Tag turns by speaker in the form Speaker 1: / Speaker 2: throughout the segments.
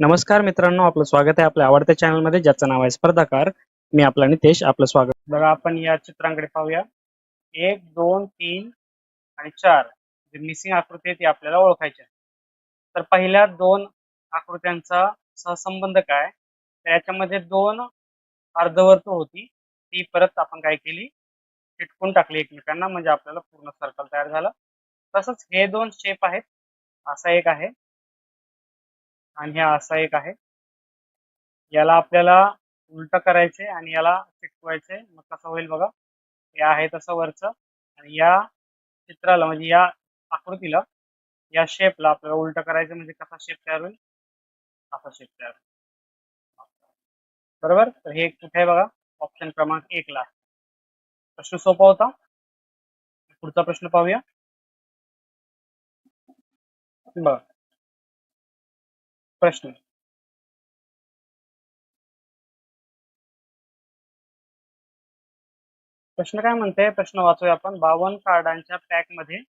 Speaker 1: नमस्कार मित्रांनो, आपलं स्वागत आहे आपल्या आवडत्या चॅनलमध्ये ज्याचं नाव आहे स्पर्धाकार. मी आपला नितेश. आपलं स्वागत. बघा, आपण या चित्रांकडे पाहूया. 1, 2, 3 आणि 4 जे मिसिंग आकृती आहे ती आपल्याला ओळखायची आहे. तर पहिल्या 2 आकृत्यांचा सहसंबंध काय, तर याच्यामध्ये 2 अर्धवर्तुळ होती, ती परत आपण काय केली, चिटकून टाकली एकमेकांना, म्हणजे आपल्याला पूर्ण सर्कल तयार झालं. तसंच हे 2 शेप आहेत, असा एक आहे आणि हा असा एक आहे. याला आपल्याला उलट करायचे आणि याला चिटकवायचे. मग कसं होईल बघा, हे आहे तसं वरचं, आणि या चित्राला म्हणजे या आकृतीला, या शेपला आपल्याला उलट करायचं, म्हणजे कसा शेप तयार होईल, असा शेप तयार होईल. बरोबर. तर हे कुठे आहे बघा, ऑप्शन क्रमांक 1 ला. प्रश्न सोपा होता. पुढचा प्रश्न पाहूया. बघा प्रश्न, प्रश्न काय म्हणते, प्रश्न वाचूया आपण. 52 कार्डांच्या पॅक मध्ये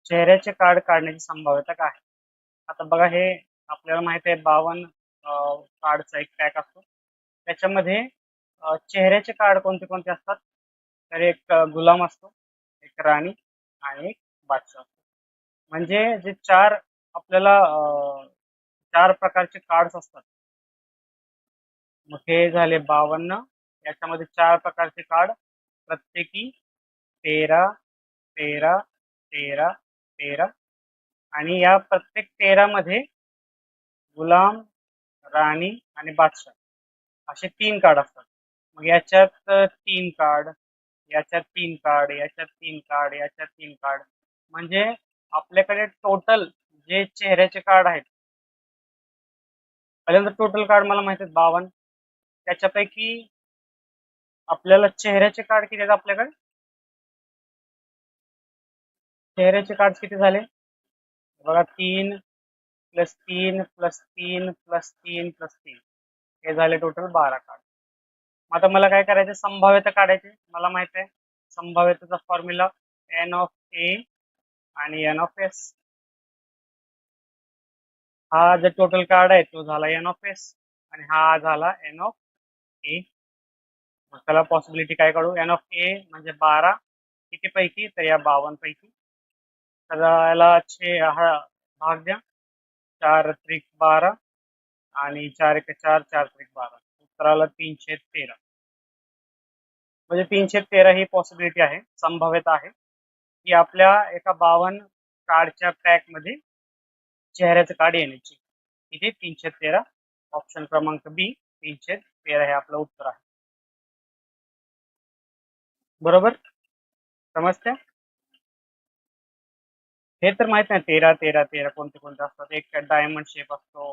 Speaker 1: चेहऱ्याचे कार्ड काढण्याची संभाव्यता काय आहे? आता बघा, हे आपल्याला माहित आहे 52 कार्डचा एक पॅक असतो. त्याच्यामध्ये चेहऱ्याचे कार्ड कोणते कोणते असतात, तर एक गुलाम असतो, एक राणी आणि एक बादशाह असतो. म्हणजे जे 4 आपल्याला 4 प्रकारचे कार्ड्स असतात. मग हे झाले 52. याच्यामध्ये 4 प्रकारचे कार्ड, प्रत्येकी 13, 13, 13, 13, आणि या प्रत्येक 13 मध्ये गुलाम, राणी आणि बादशाह असे 3 कार्ड असतात. मग याच्यात 3 कार्ड, याच्यात 3 कार्ड, याच्यात 3 कार्ड, याच्यात 3 कार्ड, म्हणजे आपल्याकडे टोटल जे चेहऱ्याचे कार्ड आहेत, पहिल्यांदा टोटल कार्ड मला माहिती आहेत 52. त्याच्यापैकी आपल्याला चेहऱ्याचे कार्ड किती आहेत आपल्याकडे, चेहऱ्याचे कार्ड किती झाले बघा, 3 + 3 + 3 + 3 + 3, हे झाले टोटल 12 कार्ड. आता मला काय करायचं, संभाव्यता काढायची. मला माहित आहे संभाव्यतेचा फॉर्म्युला n ऑफ a आणि n ऑफ s. हा जो टोटल कार्ड आहे तो झाला n ऑफ s आणि हा झाला n ऑफ a. मग त्याला पॉसिबिलिटी काय काढू, n ऑफ a म्हणजे 12 किती पैकी, तर या 52 पैकी. तर याला हा भाग द्या, 4 त्रिक 12 आणि 4 × 4 4 त्रिक 12, उत्तराला 313. म्हणजे 313 ही पॉसिबिलिटी आहे, संभाव्यता आहे की आपल्या एका 52 कार्डच्या पॅक मध्ये चेहऱ्याचं कार्ड येण्याची. इथे 313, ऑप्शन क्रमांक बी 313 हे आपलं उत्तर आहे. बरोबर, समजते. हे तर माहित नाही 13 13 13 कोणते कोणते असतात. एक डायमंड शेप असतो,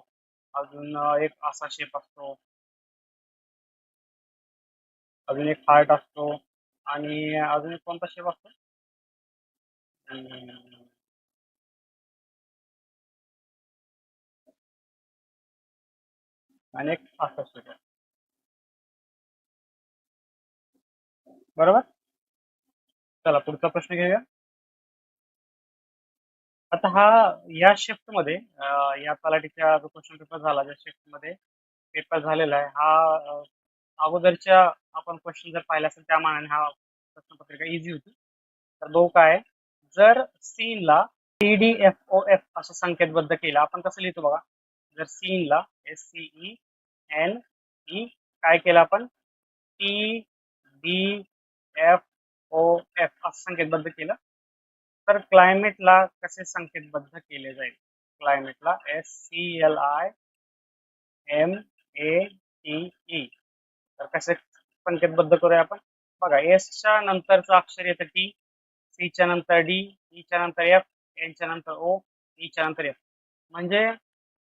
Speaker 1: अजून एक असा शेप असतो, अजून एक हार्ट असतो, आणि अजून एक कोणता शेप असतो, आणि एक असा शेप. बरोबर. चला पुढचा प्रश्न घेऊया. आता हा या शिफ्ट मध्ये या तलाठीचा जो क्वेश्चन पेपर झाला, ज्या शिफ्ट मध्ये पेपर झालेला आहे, हा अगोदरच्या आपण क्वेश्चन जर पाहिला असेल त्या मानाने हा प्रश्नपत्रिका इझी होती. तर बघू काय, जर सीनला TDFOF असं संकेतबद्ध केलं, आपण कसं लिहितो बघा, जर सीनला SCENE काय केलं आपण, TDFOF असं संकेतबद्ध केलं, तर क्लायमेटला कसे संकेतबद्ध केले जाईल. क्लायमेटला SCLIMATE. तर कसे संकेतबद्ध करूया आपण, बघा, एसच्या नंतरचं अक्षर येतं टी, सीच्या नंतर डी, ईच्या नंतर एफ, एनच्या नंतर ओ, ईच्या नंतर एफ. म्हणजे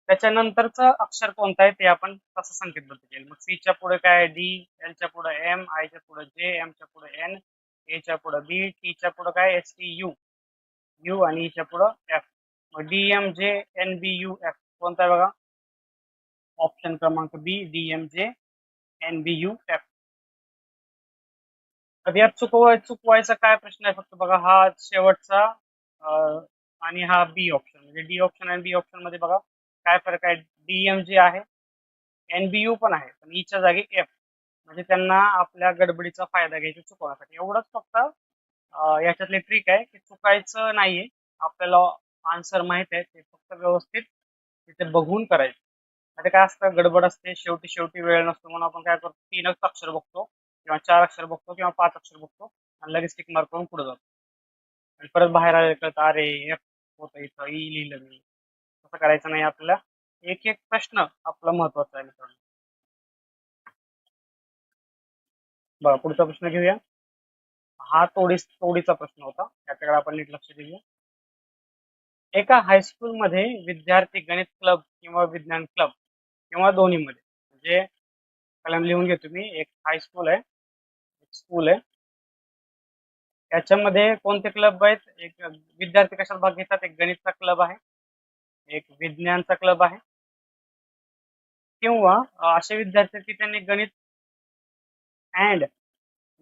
Speaker 1: त्याच्यानंतरचं अक्षर कोणतं आहे ते आपण कसं संकेतबद्ध केलं. मग सीच्या पुढे काय, डी, एलच्या पुढे एम, आयच्या पुढे जे, एमच्या पुढे एन, एच्या पुढे बी, टीच्या पुढे काय STU, यू, आणि ईच्या पुढं एफ. मग DMJNBUF कोणता आहे बघा, ऑप्शन क्रमांक बी DMJNBUF. तर यात चुकवायचा काय प्रश्न आहे, फक्त बघा हा शेवटचा आणि हा बी ऑप्शन, म्हणजे डी ऑप्शन आणि बी ऑप्शन मध्ये बघा काय फरक आहे? DMG आहे, NBU पण आहे, पण ईच्या जागी F. म्हणजे त्यांना आपल्या गडबडीचा फायदा घ्यायचा चुकवण्यासाठी. एवढंच फक्त याच्यातली ट्रिक आहे की चुकायचं नाहीये. आपल्याला आन्सर माहित आहे, ते फक्त व्यवस्थित तिथे बघून करायचं. आता काय असतं, गडबड असते, शेवटी शेवटी वेळ नसतो, म्हणून आपण काय करतो, 3च अक्षर बघतो किंवा 4 अक्षर बघतो किंवा 5 अक्षर बघतो आणि लगेच टिक मार्क करून पुढे जातो. आणि परत बाहेर आले कळतं, अरे एफ होतं इथं, ई लिहिलं मी. तसं करायचं नाही आपल्याला. एक एक प्रश्न आपला महत्वाचा आहे मित्रांनो. बरं, पुढचा प्रश्न घेऊया. हा तोडीचा प्रश्न होता, त्याच्याकडे आपण नीट लक्ष देऊया. एका हायस्कूलमध्ये विद्यार्थी गणित क्लब किंवा विज्ञान क्लब किंवा दोन्हीमध्ये, म्हणजे कलम लिहून घेतो मी. एक हायस्कूल आहे, एक स्कूल आहे. याच्यामध्ये कोणते क्लब आहेत? एक विद्यार्थी कशात भाग घेतात? एक गणितचा क्लब आहे, एक विज्ञानचा क्लब आहे, किंवा असे विद्यार्थी की त्यांनी गणित अँड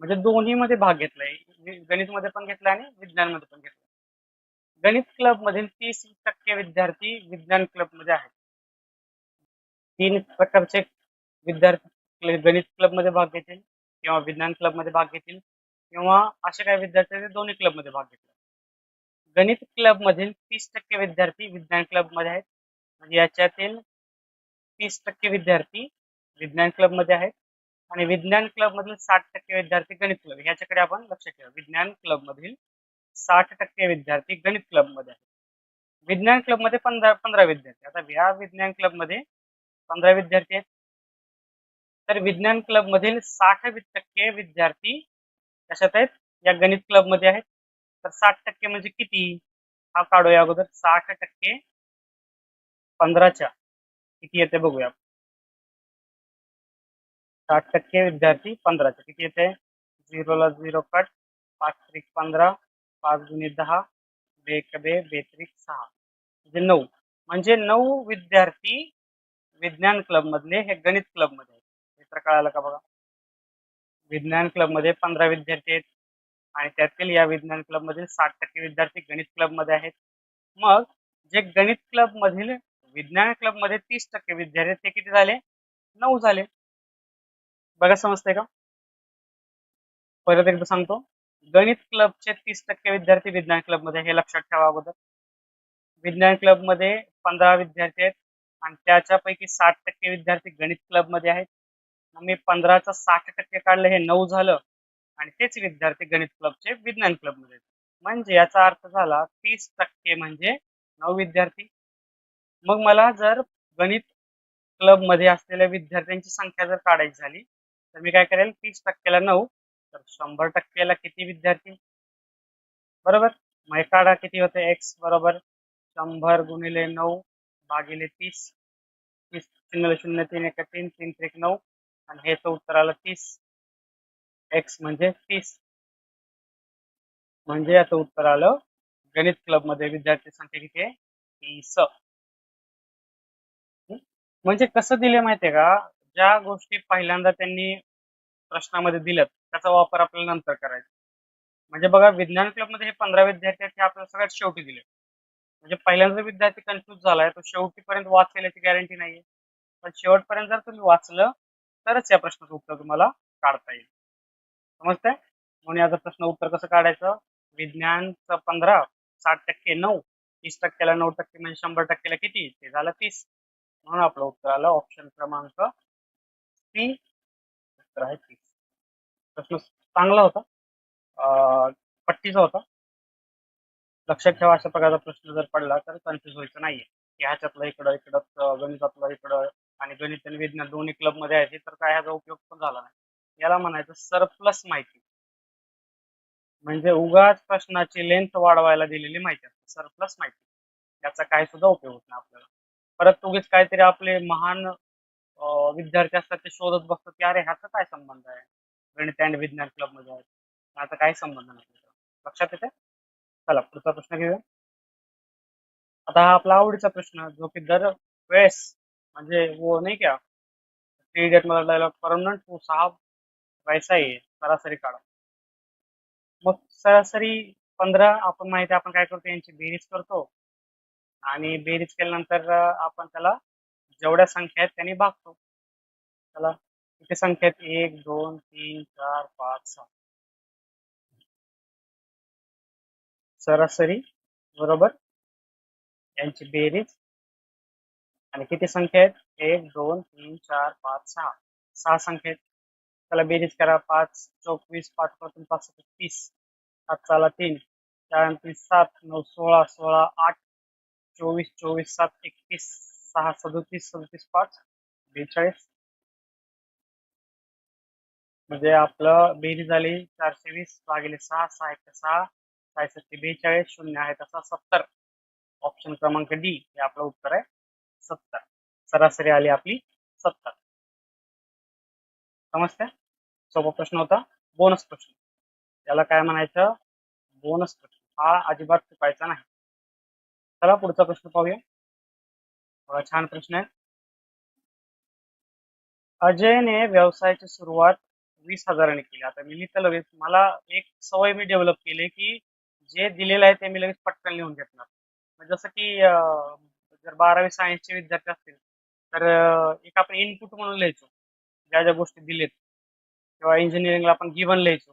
Speaker 1: म्हणजे दोन्ही मध्ये भाग घेतलाय. गणित मध्ये पण घेतला आणि विज्ञान मध्ये पण घेतला. गणित क्लब मधील 30% विद्यार्थी विज्ञान क्लब मध्ये आहेत. 3 प्रकारचे विद्यार्थी गणित क्लब मध्ये भाग घेतील किंवा विज्ञान क्लब मध्ये भाग घेतील, किंवा असे काही विद्यार्थी आहेत दोन्ही क्लब मध्ये भाग घेतील. गणित क्लब मधील 30% विद्यार्थी विज्ञान क्लब मध्ये आहेत. म्हणजे याच्यातील 30% विद्यार्थी विज्ञान क्लब मध्ये आहेत आणि विज्ञान क्लब मधील 60% विद्यार्थी गणित क्लब. ह्याच्याकडे आपण लक्ष ठेवा. विज्ञान क्लब मधील 60% विद्यार्थी गणित क्लब मध्ये आहेत. विज्ञान क्लब मध्ये 15 विद्यार्थी. आता या विज्ञान क्लब मध्ये 15 विद्यार्थी आहेत, तर विज्ञान क्लब मधील 60% विद्यार्थी कशात आहेत? या गणित क्लब मध्ये आहेत. तर 60% म्हणजे किती? हा काढूया अगोदर. 60% 15च्या किती येते बघूया. 60% विद्यार्थी 15च्या किती येते? 0 ला 0 कट, 5 त्रिक 15, 5 गुणिले 10, बेक बे, बेत्रिक 6, म्हणजे 9. म्हणजे 9 विद्यार्थी विज्ञान क्लब मधले हे गणित क्लब मध्ये आहेत. मित्र कळालं का बघा? विज्ञान क्लब मध्ये 15 विद्यार्थी आहेत आणि त्यातील या विज्ञान क्लब मधील 60% विद्यार्थी गणित क्लब मध्ये आहेत. मग जे गणित क्लब मधील विज्ञान क्लब मध्ये 30% विद्यार्थी, ते किती झाले? 9 झाले. बघा, समजतंय का? परत एकदा सांगतो. गणित क्लबचे 30% विद्यार्थी विज्ञान क्लब मध्ये, हे लक्षात ठेवा अगोदर. विज्ञान क्लब मध्ये 15 विद्यार्थी आहेत आणि त्याच्यापैकी 60% विद्यार्थी गणित क्लब मध्ये आहेत. मग मी 15चा 60% काढलं, हे 9 झालं आणि तेच विद्यार्थी गणित क्लबचे विज्ञान क्लब मध्ये. म्हणजे याचा अर्थ झाला 30% म्हणजे 9 विद्यार्थी. मग मला जर गणित क्लब मध्ये असलेल्या विद्यार्थ्यांची संख्या जर काढायची झाली, तर मी काय करेल? 30%ला 9, तर 100%ला किती विद्यार्थी? बरोबर. मग हे काढा, किती होते? x बरोबर 100 गुणिले 9 भागिले 30. 30 0 0 3 1 3 3 त्रिक 9 आणि हेच उत्तर आलं 30. x म्हणजे 30. म्हणजे याचं उत्तर आलं, गणित क्लब मध्ये विद्यार्थी संख्या किती आहे? 30. म्हणजे कसं दिले माहितीये का? ज्या गोष्टी पहिल्यांदा त्यांनी प्रश्नामध्ये दिल्यात, त्याचा वापर आपल्याला नंतर करायचा. म्हणजे बघा, विज्ञान क्लब मध्ये हे 15 विद्यार्थी आहेत, हे आपल्याला सगळ्यात शेवटी दिले. म्हणजे पहिल्यांदा विद्यार्थी कन्फ्युज झालाय, तो शेवटीपर्यंत वाचेल याची गॅरंटी नाहीये. पण शेवटपर्यंत जर तुम्ही वाचलं, तरच या प्रश्नाचं उत्तर तुम्हाला काढता येईल. समजतंय? म्हणून याचं प्रश्न उत्तर कसं काढायचं? विज्ञानचं 15, 60% 9, 30%ला 9% म्हणजे 100%ला किती? ते झालं 30. म्हणून आपलं उत्तर आलं ऑप्शन क्रमांक सी. उत्तर आहे 30. प्रश्न चांगला होता, पट्टीचा होता. लक्षात ठेवा, अशा प्रकारचा प्रश्न जर पडला तर कन्फ्युज व्हायचं नाहीये की ह्याच्यातलं इकडं, इकडं गणितातलं इकडं, आणि गणित आणि विज्ञान दोन्ही क्लब मध्ये आहे, तर काय ह्याचा उपयोग पण झाला नाही. याला म्हणायचं सरप्लस माहिती. म्हणजे उगाच प्रश्नाची लेंथ वाढवायला दिलेली माहिती असते, सरप्लस माहिती. याचा काही सुद्धा उपयोग होत नाही आपल्याला. परत उगीच काहीतरी आपले महान विद्यार्थी असतात, ते शोधत बसतात की अरे ह्याचा काय संबंध आहे गणित आणि विज्ञान क्लब मध्ये आहे. आता काही संबंध नाही. लक्षात येते? चला पुढचा प्रश्न घेऊया. आता हा आपला आवडीचा प्रश्न, जो की दर वेळेस, म्हणजे वो नाही क्या 3 इडियट मध्ये डायलॉग, परमनंट तू साहब वैसा ही है, सरासरी काढा. मग सरासरी 15, आपण माहिती आहे आपण काय करतो, यांची बेरीज करतो आणि बेरीज केल्यानंतर आपण त्याला जेवढ्या संख्या आहेत त्यांनी भागतो. त्याला किती संख्या आहेत? 1 2 3 4 5 6. सरासरी बरोबर यांची बेरीज आणि किती संख्या आहेत? 1 2 3 4 5 6. 6 संख्या आहेत. त्याला बेरीज करा. 5 24 5 पासून 5 30 7 चाला 3 4 3 7 9 16 16 8 24 24 7 31 6 37 37 5 42. म्हणजे आपलं बेरीज झाली 420 भागिले 6 6 1 6 6 42 शून्य आहे तसा 70. ऑप्शन क्रमांक डी हे आपलं उत्तर आहे 70. सरासरी आली आपली 70. समजते? सोपा प्रश्न होता. बोनस प्रश्न त्याला काय म्हणायचं? बोनस प्रश्न हा अजिबात चुकायचा नाही. चला पुढचा प्रश्न पाहूया. बघा छान प्रश्न आहे. अजयने व्यवसायाची सुरुवात 20,000ने केली. आता मी लिहितं लगेच. मला एक सवय मी डेव्हलप केली की जे दिलेलं आहे ते मी लगेच पटकन लिहून घेतणार. जसं की जर 12वी सायन्सचे विद्यार्थी असतील तर एक आपण इनपुट म्हणून लिहायचो ज्या ज्या गोष्टी दिलेत किंवा इंजिनिअरिंगला आपण गिव्हन लिहायचो.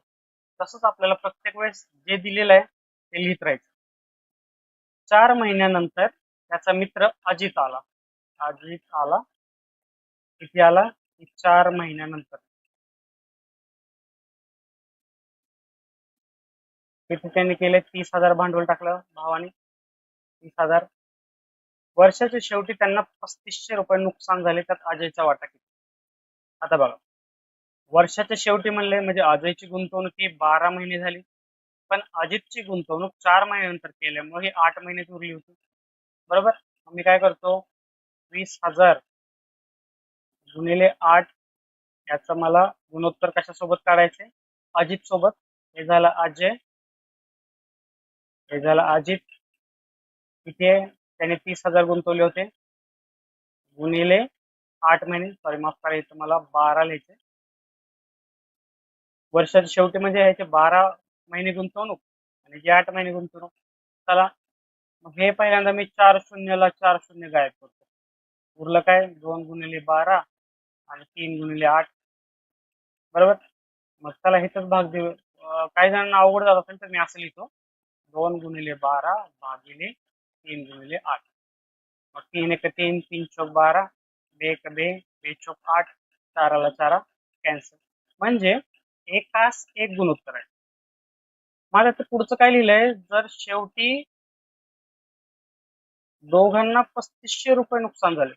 Speaker 1: तसंच आपल्याला प्रत्येक वेळेस जे दिलेलं आहे ते लिहित राहायचं. 4 महिन्यानंतर त्याचा मित्र अजित आला. अजित आला किती आला? 4 महिन्यानंतर. किती त्यांनी केले? 30,000 भांडवल टाकलं भावाने. 30,000. वर्षाच्या शेवटी त्यांना 3500 रुपये नुकसान झाले. त्यात अजयचा वाटा किती? आता बघा वर्षाच्या शेवटी म्हणले म्हणजे अजयची गुंतवणूक ही 12 महिने झाली. पण अजितची गुंतवणूक 4 महिन्यानंतर केल्यामुळे ही 8 महिन्यात उरली होती. बरोबर. मी काय करतो? 20,000 गुणिले 8 याचं मला गुणोत्तर कशासोबत काढायचे? अजित सोबत. हे झालं अजय, हे झालं अजित. किती आहे? त्याने 30,000 गुंतवले होते गुणिले 8 महिने. सॉरी माफ करा इथं मला 12 लिहायचे. वर्षाच्या शेवटी म्हणजे ह्याचे 12 महिने गुंतवणूक आणि जे 8 महिने गुंतवणूक. चला मग हे पहिल्यांदा मी 4 शून्यला 4 शून्य गायब करतो. उरलं काय? 2 गुणिले 12 आणि 3 गुणिले 8. बरोबर. मग चला हेच भाग देऊ. काही जणांना अवघड जात असेल तर मी असं लिहितो 2 गुणिले 12 भागिले 3 गुणिले 8. मग 3 1 3 3 चौक 12 2 1 2 2 चौक 8 4 4 कॅन्सल. म्हणजे एकास एक गुणोत्तर आहे. मला तर पुढचं काय लिहिलंय? जर शेवटी दोघांना 3500 रुपये नुकसान झाले.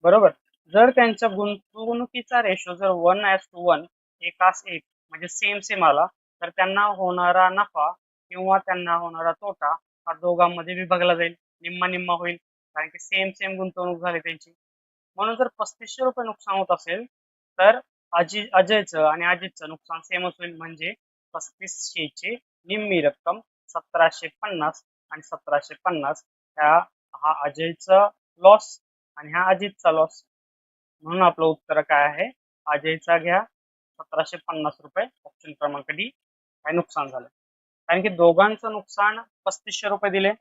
Speaker 1: बरोबर. जर त्यांच्या गुंतवणुकीचा रेशो जर 1:1 एकास एक म्हणजे सेम सेम आला तर त्यांना होणारा नफा किंवा त्यांना होणारा तोटा हा दोघांमध्ये विभागला जाईल. निम्मा निम्मा होईल कारण की सेम सेम गुंतवणूक झाली त्यांची. म्हणून जर 3500 रुपये नुकसान होत असेल तर अजयचं आणि अजितचं नुकसान सेमच होईल. म्हणजे 3500 ची निम्मी रक्कम 1750 आणि 1750 हा अजयचा लॉस आणि हा अजितचा लॉस. म्हणून आपलं उत्तर काय आहे? अजयचा घ्या 1750 रुपये. ऑप्शन क्रमांक डी. काय नुकसान झालं कारण की दोघांचं नुकसान 3500 रुपये दिले.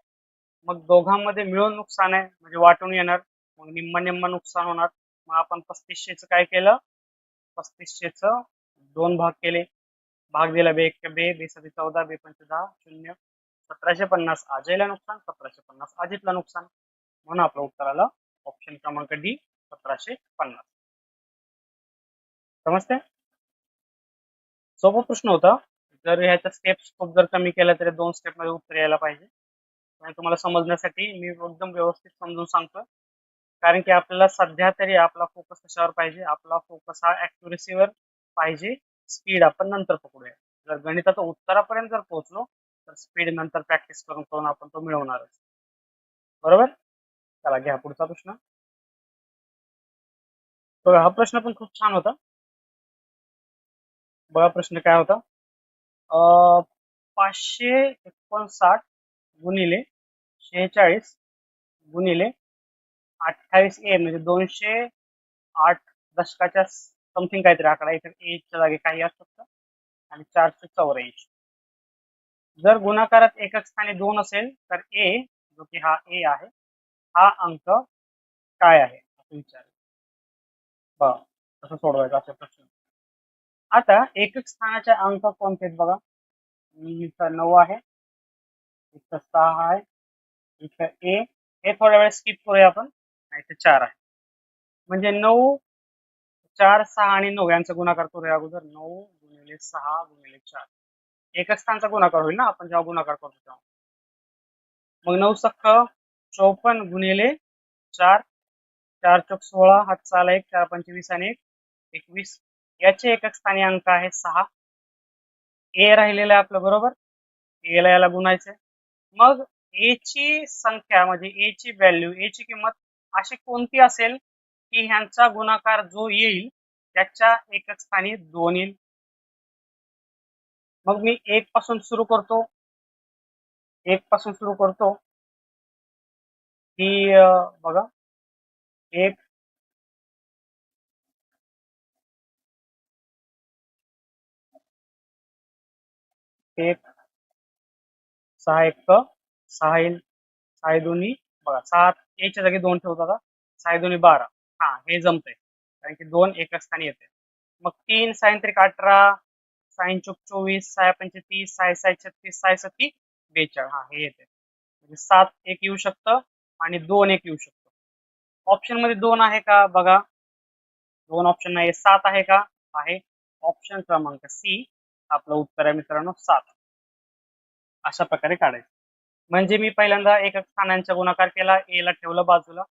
Speaker 1: मग दोघांमध्ये मिळून नुकसान आहे म्हणजे वाटून येणार. मग निम्मा निम्मा नुकसान होणार. मग आपण 3500चं काय केलं? 3500चं 2 भाग केले. भाग दिला 2 1 2 2 7 14 2 5 10 0. 1750 अजयला नुकसान, 1750 अजितला नुकसान. म्हणून आपलं उत्तर आलं ऑप्शन क्रमांक डी 1750. समजते? सोपा प्रश्न होता. जर ह्याच्या स्टेप्स खूप जर कमी केल्या तरी 2 स्टेप मध्ये उत्तर यायला पाहिजे. आणि तुम्हाला समजण्यासाठी मी एकदम व्यवस्थित समजून सांगतो. कारण की आपल्याला सध्या तरी आपला फोकस कशावर पाहिजे? आपला फोकस हा ॲक्युरसीवर पाहिजे. स्पीड आपण नंतर पकडूया. जर गणिताच्या उत्तरापर्यंत जर पोहोचलो तर स्पीड नंतर प्रॅक्टिस करून करून आपण तो मिळवणारच. बरोबर. चला घ्या पुढचा प्रश्न. बघा हा प्रश्न पण खूप छान होता. बघा प्रश्न काय होता? 559 गुणिले 46 गुणिले 28 ए म्हणजे 208 दशकाच्या समथिंग काहीतरी आकडा. इथे एच्या जागी काही असू शकतं आणि 484. जर गुणाकारात एकक स्थानी 2 असेल तर ए जो की हा ए आहे, हा अंक काय आहे असं विचार बघा कसं सोडवायचं असे प्रश्न. आता एकक स्थानाचे अंक कोणते आहेत बघा. इथं 9 आहे, इथं 6 आहे, इथं ए, हे थोड्या वेळ स्किप करूया आपण, इथे 4 आहे. म्हणजे 9, 4, 6 आणि 9 यांचा गुणाकार करूया अगोदर. 9 गुणिले 6 गुणिले 4 एकक स्थानचा गुणाकार होईल ना आपण जेव्हा गुणाकार करतो तेव्हा. मग 9 सख्ख 54 गुणिले 4, 4 चौक 16, हातचा आला 1, 4 पंचे 20 आणि 1 21. याचे एकक स्थानी अंक आहे 6. ए राहिलेलं आहे आपलं बरोबर. ए ला याला गुणायचं. मग ए ची संख्या म्हणजे ए ची व्हॅल्यू, ए ची किंमत अशी कोणती असेल की ह्यांचा गुणाकार जो येईल त्याच्या एकक स्थानी 2 येईल. मग मी 1 पासून सुरू करतो, 1 पासून सुरू करतो की बघा 1, 1, 6 1 6 येईल, 6 दोन्ही बघा 6 एच्या जागी 2 ठेवतो आता, 6 दोन्ही 12. हा हे जमतंय कारण की 2 एकच स्थानी येते. मग 3 साइन त्रिक 18, साइन चौक 24, 6 पंचे 30, 6 6 36, 6 सत्ती 42. हा हे येते. म्हणजे 7 एक येऊ शकतं आणि 2 एक येऊ शकतं. ऑप्शन मध्ये 2 आहे का बघा, 2 ऑप्शन नाही. 7 आहे का, आहे. ऑप्शन क्रमांक सी आपलं उत्तर आहे मित्रांनो 7. अशा प्रकारे काढायचं. म्हणजे मी पहिल्यांदा एकक स्थानांचा गुणाकार केला, ए ला ठेवलं बाजूला.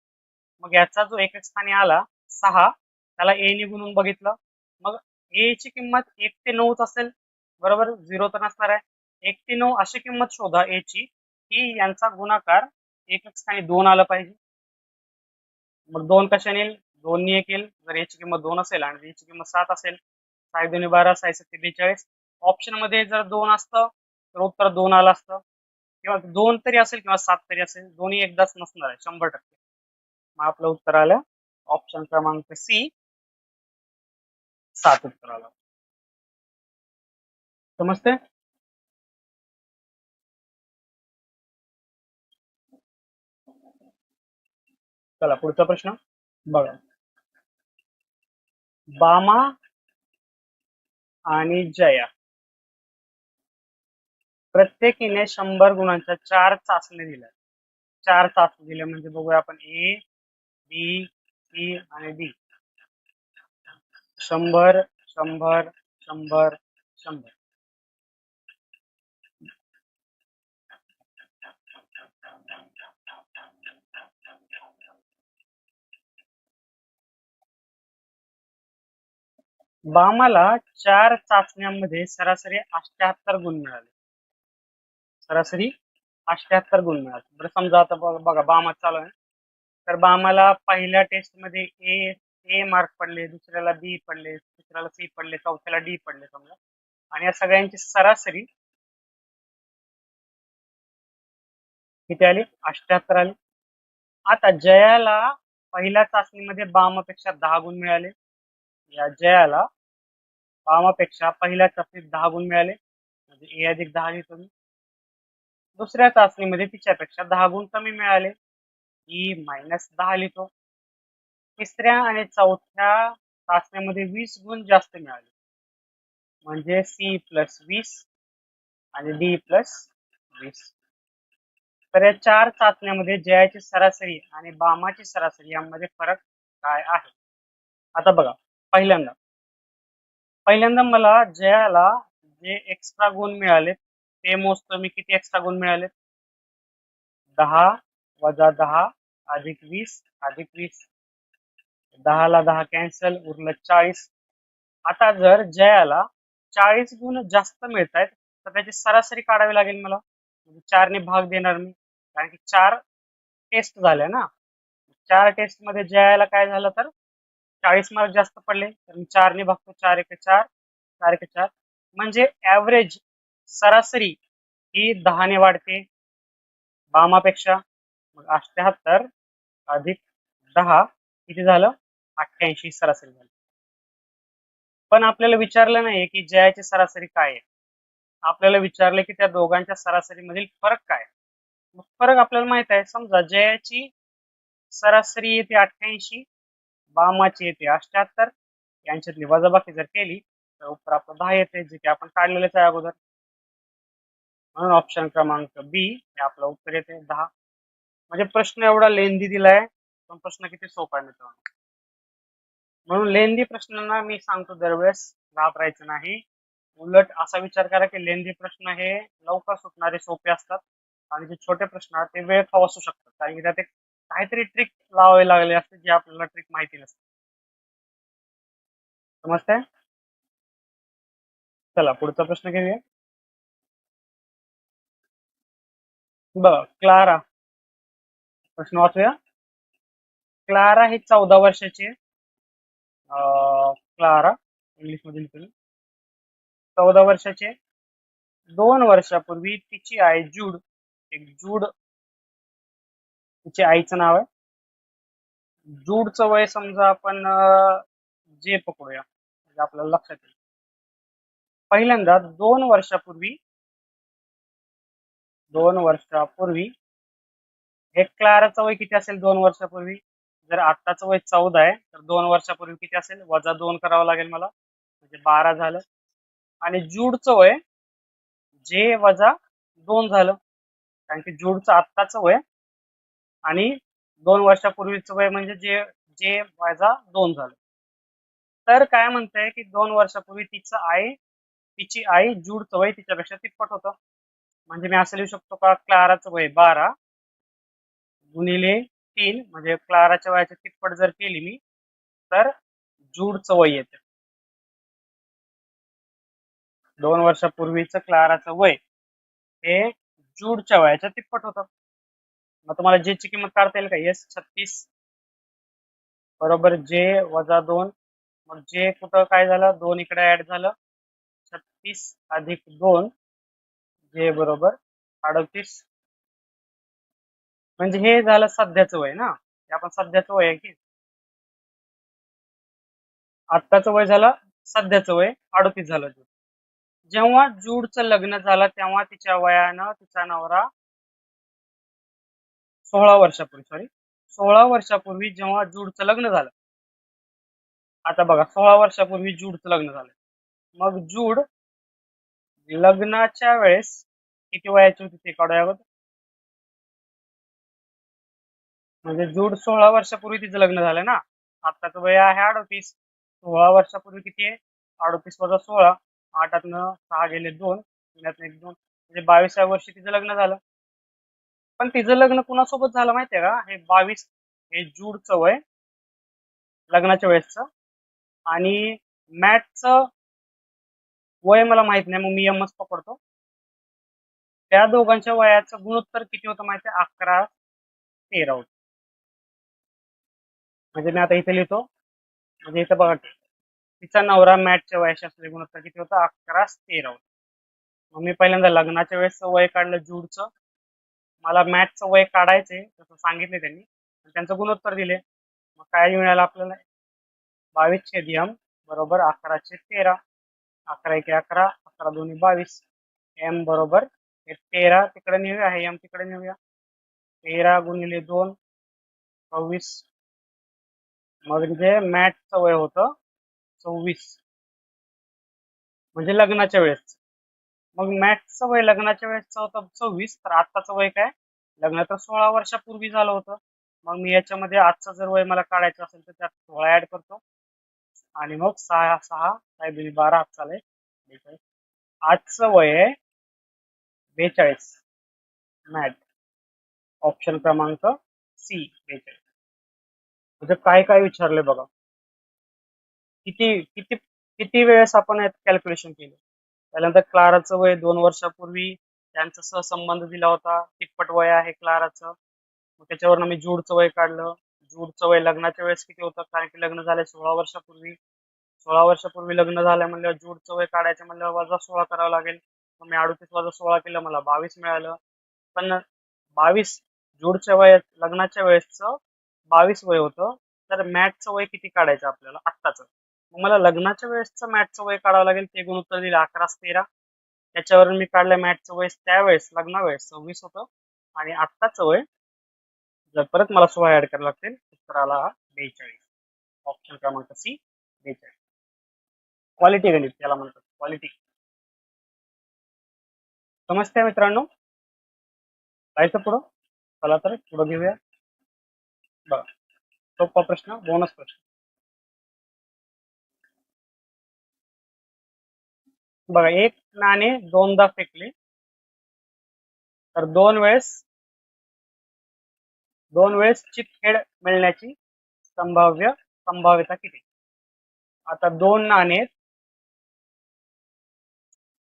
Speaker 1: मग याचा जो एकक स्थानी आला 6, त्याला ए ने गुणून बघितलं. मग ए ची किंमत 1 ते 9 असेल बरोबर, 0 तर नसणार आहे. 1 ते 9 अशी किंमत शोधा ए ची की यांचा गुणाकार एकक स्थानी 2 आलं पाहिजे. मग 2 कशाने येईल, 2 ने 1 येईल. जर ए ची किंमत 2 असेल आणि ए ची किंमत 7 असेल, 6 दोन्ही 12, 6 सत्ते 42. ऑप्शन मध्ये जर 2 असतं तर उत्तर 2 आलं असतं, किंवा 2 तरी असेल किंवा 7 तरी असेल, दोन्ही एकदाच नसणार आहे 100%. मग आपलं उत्तर आलं ऑप्शन क्रमांक सी 7 उत्तर आलं. समजते. चला पुढचा प्रश्न बघा. बामा आणि जया प्रत्येकीने 100 गुणांच्या 4 चाचण्या दिल्या. 4 चाचणी दिल्या म्हणजे बघूया आपण ए, बी, सी आणि डी. 100 100 100 100. बामाला 4 चाचण्यांमध्ये सरासरी 78 गुण मिळाले. सरासरी 78 गुण मिळाले. बरं समजा आता बघा बामा चालू आहे, तर बामाला पहिल्या टेस्ट मध्ये ए मार्क पडले, दुसऱ्याला बी पडले, तिसऱ्याला सी पडले, चौथ्याला डी पडले समजा, आणि या सगळ्यांची सरासरी किती आली, 78 आली. आता जयाला पहिल्या चाचणीमध्ये बामापेक्षा 10 गुण मिळाले. या जयाला बामापेक्षा पहिल्या चाचणीत 10 गुण मिळाले, म्हणजे ए अधिक 10 लिहितो मी. दुसऱ्या चाचणीमध्ये तिच्यापेक्षा 10 गुण कमी मिळाले, ई मायनस 10 लिहितो. तिसऱ्या आणि चौथ्या चाचण्यामध्ये 20 गुण जास्त मिळाले, म्हणजे सी प्लस 20 आणि डी प्लस 20. तर या 4 चाचण्यामध्ये जयाची सरासरी आणि बामाची सरासरी यामध्ये फरक काय आहे. आता बघा, पहिल्यांदा मला जयाला जे एक्स्ट्रा गुण मिळाले ते मोजतो मी. किती एक्स्ट्रा गुण मिळाले, 10 वजा 10 अधिक 20 अधिक 20. 10 ला 10 कॅन्सल, उरलं 40. आता जर जयाला 40 गुण जास्त मिळत आहेत तर त्याची सरासरी काढावी लागेल मला. म्हणजे 4 ने भाग देणार मी, कारण की 4 टेस्ट झाल्या ना. 4 टेस्ट मध्ये जयाला काय झालं तर 40 मार्क जास्त पडले, तर मी 4 ने भागतो. 4 1 4, 4 1 4. म्हणजे ऍव्हरेज सरासरी ही 10 ने वाढते बामापेक्षा. मग 78 अधिक 10 किती झालं, 88 सरासरी झाली. पण आपल्याला विचारलं नाही की जयाची सरासरी काय आहे, आपल्याला विचारलं की त्या दोघांच्या सरासरी मधील फरक काय. मग फरक आपल्याला माहित आहे. समजा जयाची सरासरी येते 88, बामाची येते 78, यांच्यातली वजाबाकी जर केली तर उत्तर आपलं 10 येते, जे की आपण काढलेलेच आहे अगोदर. म्हणून ऑप्शन क्रमांक बी हे आपलं उत्तर येते 10. म्हणजे प्रश्न एवढा लेंदी दिलाय, पण प्रश्न किती सोपा आहे मित्रांनो. म्हणून लेंदी प्रश्नांना मी सांगतो दरवेळेस घाबरायचं नाही. उलट असा विचार करा की लेंदी प्रश्न हे लवकर सुटणारे सोपे असतात आणि जे छोटे प्रश्न आहेत ते वेळ खाऊ असू शकतात, कारण की त्यात एक काहीतरी ट्रिक लावावे लागले असते जे आपल्याला ट्रिक माहिती नसते. समजतंय? चला पुढचा प्रश्न घेऊया. बघा क्लारा, प्रश्न वाचूया. क्लारा ही 14 वर्षाची आहे. क्लारा इंग्लिश मध्ये लिहितो. 14 वर्षाची आहे. 2 वर्षापूर्वी तिची आई जूड, एक जूड तिच्या आईचं नाव आहे. जूडचं वय समजा आपण जे पकडूया, म्हणजे आपल्याला लक्षात येईल. पहिल्यांदा 2 वर्षापूर्वी हे क्लाराचं वय किती असेल 2 वर्षापूर्वी? जर आत्ताचं वय 14 आहे तर 2 वर्षापूर्वी किती असेल? -2 करावं लागेल मला, म्हणजे 12 झालं. आणि जूडचं वय जे -2 झालं, कारण की जूडचं आत्ताचं वय आणि 2 वर्षापूर्वीचं वय म्हणजे जे जे -2 झालं. तर काय म्हणताय की 2 वर्षापूर्वी तिची आई जूडचं वय तिच्यापेक्षा तिप्पट होतं. म्हणजे मी असं लिहू शकतो का, क्लाराचं वय 12 गुणिले 3, म्हणजे क्लाराच्या वयाच्या तिप्पट जर केली मी तर जूडचं वय येते. 2 वर्षापूर्वीचं क्लाराचं वय हे जूडच्या वयाच्या तिप्पट होतं. मग तुम्हाला जे ची किंमत काढता येईल का? येस, 36 बरोबर जे -2. मग जे कुठं काय झालं, 2 इकडे ऍड झालं, 36 अधिक 2 जे बरोबर 38. म्हणजे हे झालं सध्याचं वय ना, हे आपण सध्याचं वय आहे की आत्ताचं वय झालं, सध्याचं वय 38 झालं. जेव्हा जूडचं लग्न झालं तेव्हा तिच्या वयानं तिचा नवरा 16 वर्षापूर्वी जेव्हा जूडचं लग्न झालं. आता बघा 16 वर्षापूर्वी जूडचं लग्न झालं. मग जूड लग्नाच्या वेळेस किती वयाची होती ते काढूया. म्हणजे जूड 16 वर्षापूर्वी तिचं लग्न झालं ना. आताचं वय आहे 38. 16 वर्षापूर्वी किती आहे? 38 वजा 16, 8तनं 6 गेले 2, 1 2, म्हणजे 22व्या वर्षी तिचं लग्न झालं. पण तिचं लग्न कुणासोबत झालं माहितीये का? हे 22 हे जूडचं वय लग्नाच्या वेळेसचं, आणि मॅटचं वय मला माहित नाही, मग मी एमच पकडतो. त्या दोघांच्या वयाचं गुणोत्तर किती होतं माहिती आहे? 11-13 होतं. म्हणजे मी आता इथे लिहितो, म्हणजे इथं बघा तिचा नवरा मॅटच्या वयाशी असलेले गुणोत्तर किती होतं? 11-13 होतं. मग मी पहिल्यांदा लग्नाच्या वेळेस वय काढलं जूडचं. मला मॅथचं वय काढायचे तसं सांगितले त्यांनी, त्यांचं गुणोत्तर दिले. मग काय मिळालं आपल्याला? 22/m बरोबर 11/13. 11 × 1 = 11, 11 × 2 = 22. m बरोबर 13 तिकडे नेऊया, हे m तिकडे नेऊया. 13 × 2 = 24. म्हणजे मॅथचं वय होतं 24, म्हणजे लग्नाच्या वेळेस. मग मॅथचं वय लग्नाच्या वेळेसचं होतं 24, तर आत्ताचं वय काय? लग्न तर 16 वर्षापूर्वी झालं होतं. मग मी याच्यामध्ये आजचं जर वय मला काढायचं असेल तर त्यात 16 ऍड करतो, आणि मग 6 6 12 हात चालेल 42. आजचं वय आहे 42. मॅथ ऑप्शन क्रमांक सी 42. म्हणजे काय काय विचारले बघा. किती किती किती वेळेस आपण यात कॅल्क्युलेशन केलं. त्यानंतर क्लाराचं वय 2 वर्षापूर्वी त्यांचा सहसंबंध दिला होता, तिप्पट वय आहे क्लाराचं. मग त्याच्यावरनं मी जूडचं वय काढलं. जूडचं वय लग्नाच्या वेळेस किती होतं, कारण की लग्न झाले 16 वर्षापूर्वी. 16 वर्षापूर्वी लग्न झालं म्हणल्यावर जूडचं वय काढायचं म्हणल्यावर -16 करावं लागेल. मग मी 38 - 16 केलं, मला 22 मिळालं. पण 22 जूडच्या वय लग्नाच्या वेळेसचं 22 वय होतं. तर मॅथचं वय किती काढायचं आपल्याला आत्ताचं? मग मला लग्नाच्या वेळेसचं मॅथचं वय काढावं लागेल. ते गुणोत्तर दिलं 11/13. त्याच्यावरून मी काढलं मॅथचं वय त्यावेळेस लग्नावेळेस 26 होतं. आणि आत्ताच वय जर परत मला 16 ऍड करायला लागतील, उत्तर आला हा 42. ऑप्शन क्रमांक सी 42. क्वालिटी गणित त्याला म्हणतात, क्वालिटी. समजते मित्रांनो? जायचं पुढं, चला तर पुढं घेऊया. बघा, सोपा प्रश्न, बोनस प्रश्न. बघा, एक नाणे दोनदा फेकले तर दोन वेळेस चित हेड मिळण्याची संभाव्यता किती? आता दोन नाणे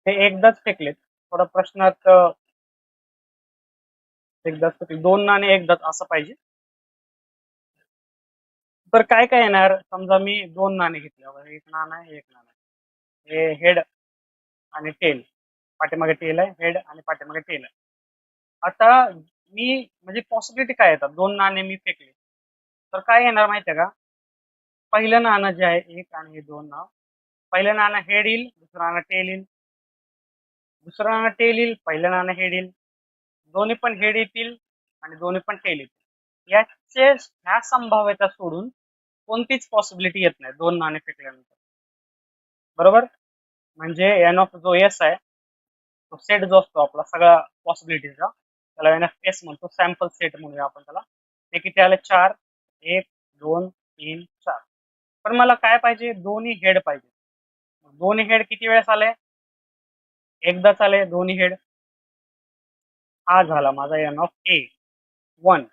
Speaker 1: हे एकदाच फेकलेत, थोडा प्रश्नात एकदाच फेकले, दोन नाणे एकदाच असं पाहिजे. तर काय काय येणार, समजा मी दोन नाणे घेतले, एक नाणं आहे एक नाणं आहे, हे हेड आणि टेल, पाठीमागे टेल आहे, हेड आणि पाठीमागे टेल आहे. आता मी म्हणजे पॉसिबिलिटी काय येतात, दोन नाणे मी फेकले तर काय येणार माहितीये का? पहिलं नाणं जे आहे एक आणि हे दोन नाव, पहिलं नाणं हेड येईल, दुसरं नाणं टेल येईल, दुसरं नाणं टेल येईल, पहिलं नाणं हेड येईल, दोन्ही पण हेड येतील आणि दोन्ही पण टेल येतील. ह्या संभाव्यता सोडून कोणतीच पॉसिबिलिटी येत नाही दोन नाणे फेकल्यानंतर, बरोबर? म्हणजे एन ऑफ जो एस आहे तो सेट जो असतो आपला सगळ्या पॉसिबिलिटीचा, त्याला एन ऑफ एस म्हणतो, सॅम्पल सेट म्हणूया आपण त्याला. ते किती आले? 4, 1, 2, 3, 4. पण मला काय पाहिजे? दोन्ही हेड पाहिजे. दोन्ही हेड किती वेळेस आले? एकदाच आले दोन्ही हेड. हा झाला माझा एन ऑफ ए 1.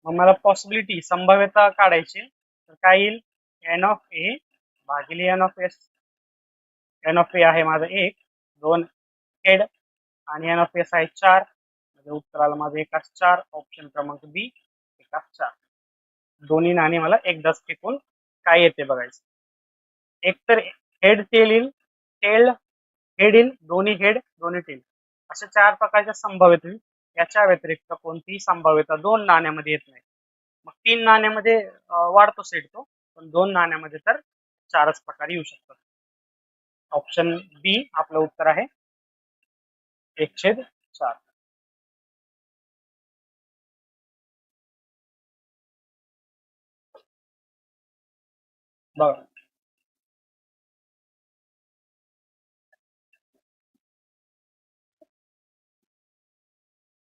Speaker 1: मग मला पॉसिबिलिटी संभाव्यता काढायची, तर काय येईल? एन ऑफ ए भागिले N of S. N of A आहे माझं 1, 2 हेड आणि एन ऑफ एस आहे 4, म्हणजे उत्तर आलं माझं एकास 4. ऑप्शन क्रमांक बी एकास 4. दोन्ही नाणी मला एकदाच फेकून काय येते बघायचं. एक तर हेड टेल येईल, टेल हेड येईल, दोन्ही हेड दोन्ही टेल, अशा 4 प्रकारच्या संभाव्यता येईल. याच्या व्यतिरिक्त कोणतीही संभाव्यता दोन नाण्यामध्ये येत नाही. मग 3 नाण्यामध्ये वाढतो सेट तो, पण 2 नाण्यामध्ये तर 4च प्रकार येऊ शकतात. ऑप्शन बी आपलं उत्तर आहे 1/4. बघा,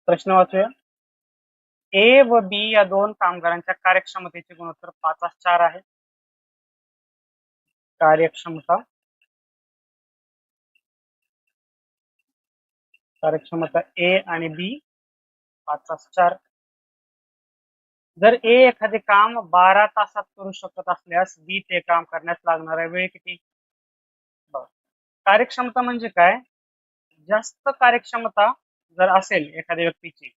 Speaker 1: प्रश्न वाचूया. ए व बी या दोन कामगारांच्या कार्यक्षमतेचे गुणोत्तर 5/4 आहे. कार्यक्षमता ए आणि बी 5/4. जर ए एखादे काम 12 तासात करू शकत असल्यास बी ते काम करण्यास लागणारा वेळ किती? कार्यक्षमता म्हणजे काय? जास्त कार्यक्षमता जर असेल एखाद्या व्यक्तीची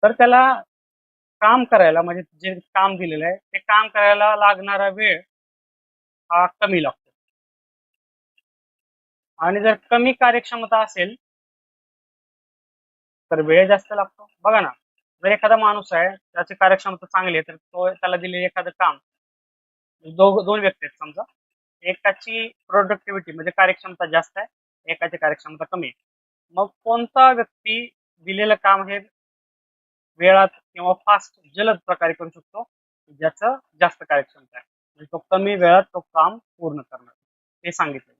Speaker 1: तर त्याला काम करायला, म्हणजे जे काम दिलेलं आहे ते काम करायला लागणारा वेळ हा कमी लागतो. आणि जर कमी कार्यक्षमता असेल तर वेळ जास्त लागतो. बघा ना, जर एखादा माणूस आहे त्याची कार्यक्षमता चांगली आहे तर तो त्याला दिलेले एखादं काम, दोन व्यक्ती आहेत समजा, एकाची प्रोडक्टिव्हिटी म्हणजे कार्यक्षमता जास्त आहे, एकाची कार्यक्षमता कमी आहे. मग कोणता व्यक्ती दिलेलं काम हे वेळात किंवा फास्ट जलद प्रकारे करू शकतो, ज्याचं जास्त कार्यक्षमता आहे, म्हणजे तो कमी वेळात तो काम पूर्ण करणार, हे सांगितलं.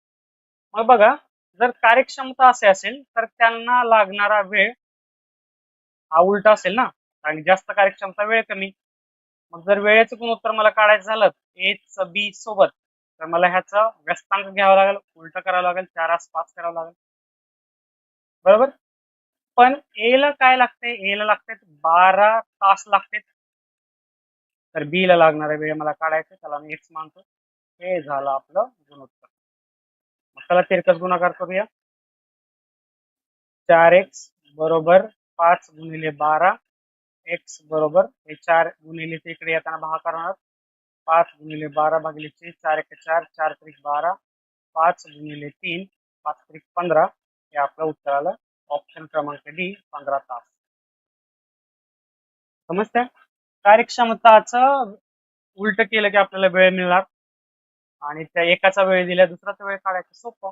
Speaker 1: मग बघा, जर कार्यक्षमता असे असेल तर त्यांना लागणारा वेळ हा उलटा असेल ना, कारण जास्त कार्यक्षमता वेळ कमी. मग जर वेळेचं गुणोत्तर मला काढायचं झालं ए बी सोबत, तर मला ह्याचा व्यस्तांक घ्यावा लागेल, उलट करावं लागेल, 4/5 करावं लागेल, बरोबर? पण ए ला काय लागते? ए ला लागते 12 तास लागते, तर बी ला लागणारा वेळ मला काढायचा, त्याला मी एक्स मानतो. हे झालं आपलं गुणोत्तर. मग त्याला तिरकस गुणाकार करूया. 4x बरोबर 5 गुणिले 12, एक्स बरोबर हे 4 गुणिले इकडे येताना भागाकार होणार, 5 गुणिले 12 भागिले 4 1 4, 4 त्रिक 12, 5 गुणिले 3, 5 त्रिक 15. हे आपलं उत्तर आलं ऑप्शन क्रमांक डी 15 तास. समजतंय? कार्यक्षमताचं उलट केलं की आपल्याला वेळ मिळणार, आणि त्या एकाचा वेळ दिला दुसराचा वेळ काढायचा, सोपं.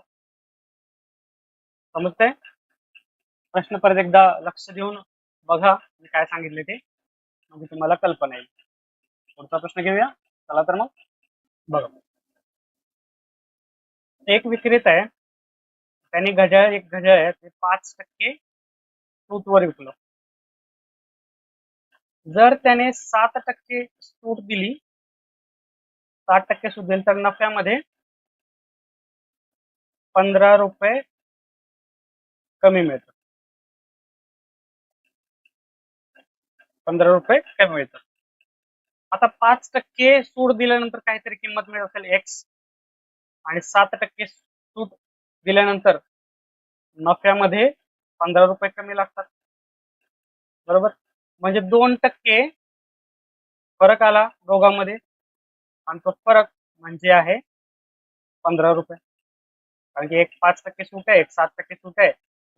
Speaker 1: समजतंय? प्रश्न परत एकदा लक्ष देऊन बघा मी काय सांगितले ते, म्हणजे तुम्हाला कल्पना येईल. पुढचा प्रश्न घेऊया. चला तर मग बघा. एक विक्रेता आहे, त्यांनी एक घड्याळ आहे ते 5% सूटवर विकलं. जर त्याने 7% सूट दिली, 7% सूट दिली, तर नफ्यामध्ये 15 रुपये कमी मिळतात. 15 रुपये कमी मिळतात. आता 5% सूट दिल्यानंतर काहीतरी किंमत मिळत असेल एक्स, आणि 7% सूट दिल्यानंतर नफ्यामध्ये 15 रुपये कमी लागतात. बरोबर, म्हणजे 2% फरक आला दोघांमध्ये, आणि तो फरक म्हणजे आहे 15 रुपये. कारण की एक 5% सूट आहे, एक 7% सूट आहे,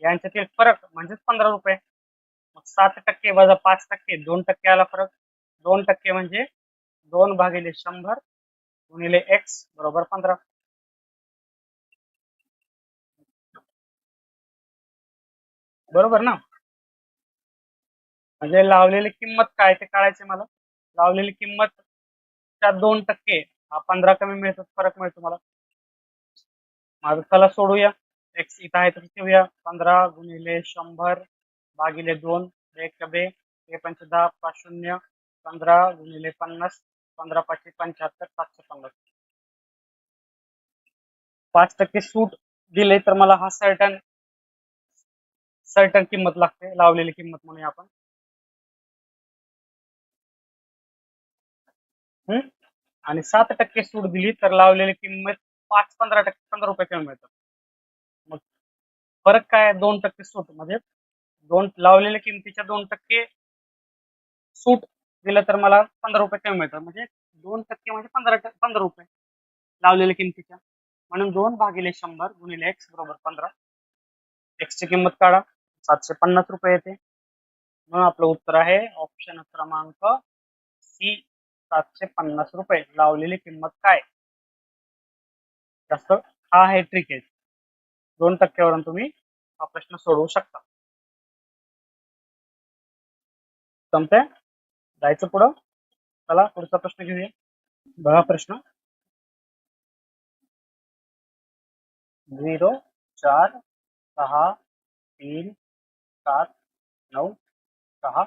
Speaker 1: यांच्यातील फरक म्हणजेच 15 रुपये. मग 7% वजा 5%, 2% आला फरक. 2% म्हणजे 2/100 गुणिले एक्स बरोबर 15. बरोबर ना? म्हणजे लावलेली किंमत काय ते कळायचे मला. लावलेली किंमत त्या 2% हा 15 कमी मिळतो, फरक मिळतो मला. माझं चला सोडूया. एक्स इथं आहे तर ठेवूया. 15 गुणिले 100 भागिले 2, 1 बे 5 10 5 0, 15 गुणिले 50, 15 5 75, 750. 5% सूट दिले तर मला हा सर्टन किंमत लागते, लावलेली किंमत म्हणून आपण. आणि 7% सूट दिली तर लावलेली किंमत 15 रुपये कमी मिळतात. मग फरक काय? 2% सूट, म्हणजे लावलेल्या किमतीच्या 2% सूट दिलं तर मला 15 रुपये कमी मिळतात. म्हणजे 2% म्हणजे 15 रुपये लावलेल्या किमतीच्या. म्हणून 2/100 गुणिले एक्स बरोबर 15. एक्स ची किंमत काढा, 750 रुपये येते. मग आपलं उत्तर आहे ऑप्शन क्रमांक सी, 750 रुपये. लावलेली किंमत काय? जास्त हा आहे ट्रिक आहे. 2% वरून तुम्ही हा प्रश्न सोडवू शकता. जमतंय? जायचं पुढं. चला पुढचा प्रश्न घेऊया. बघा प्रश्न. 0 4 6 3 7 9 6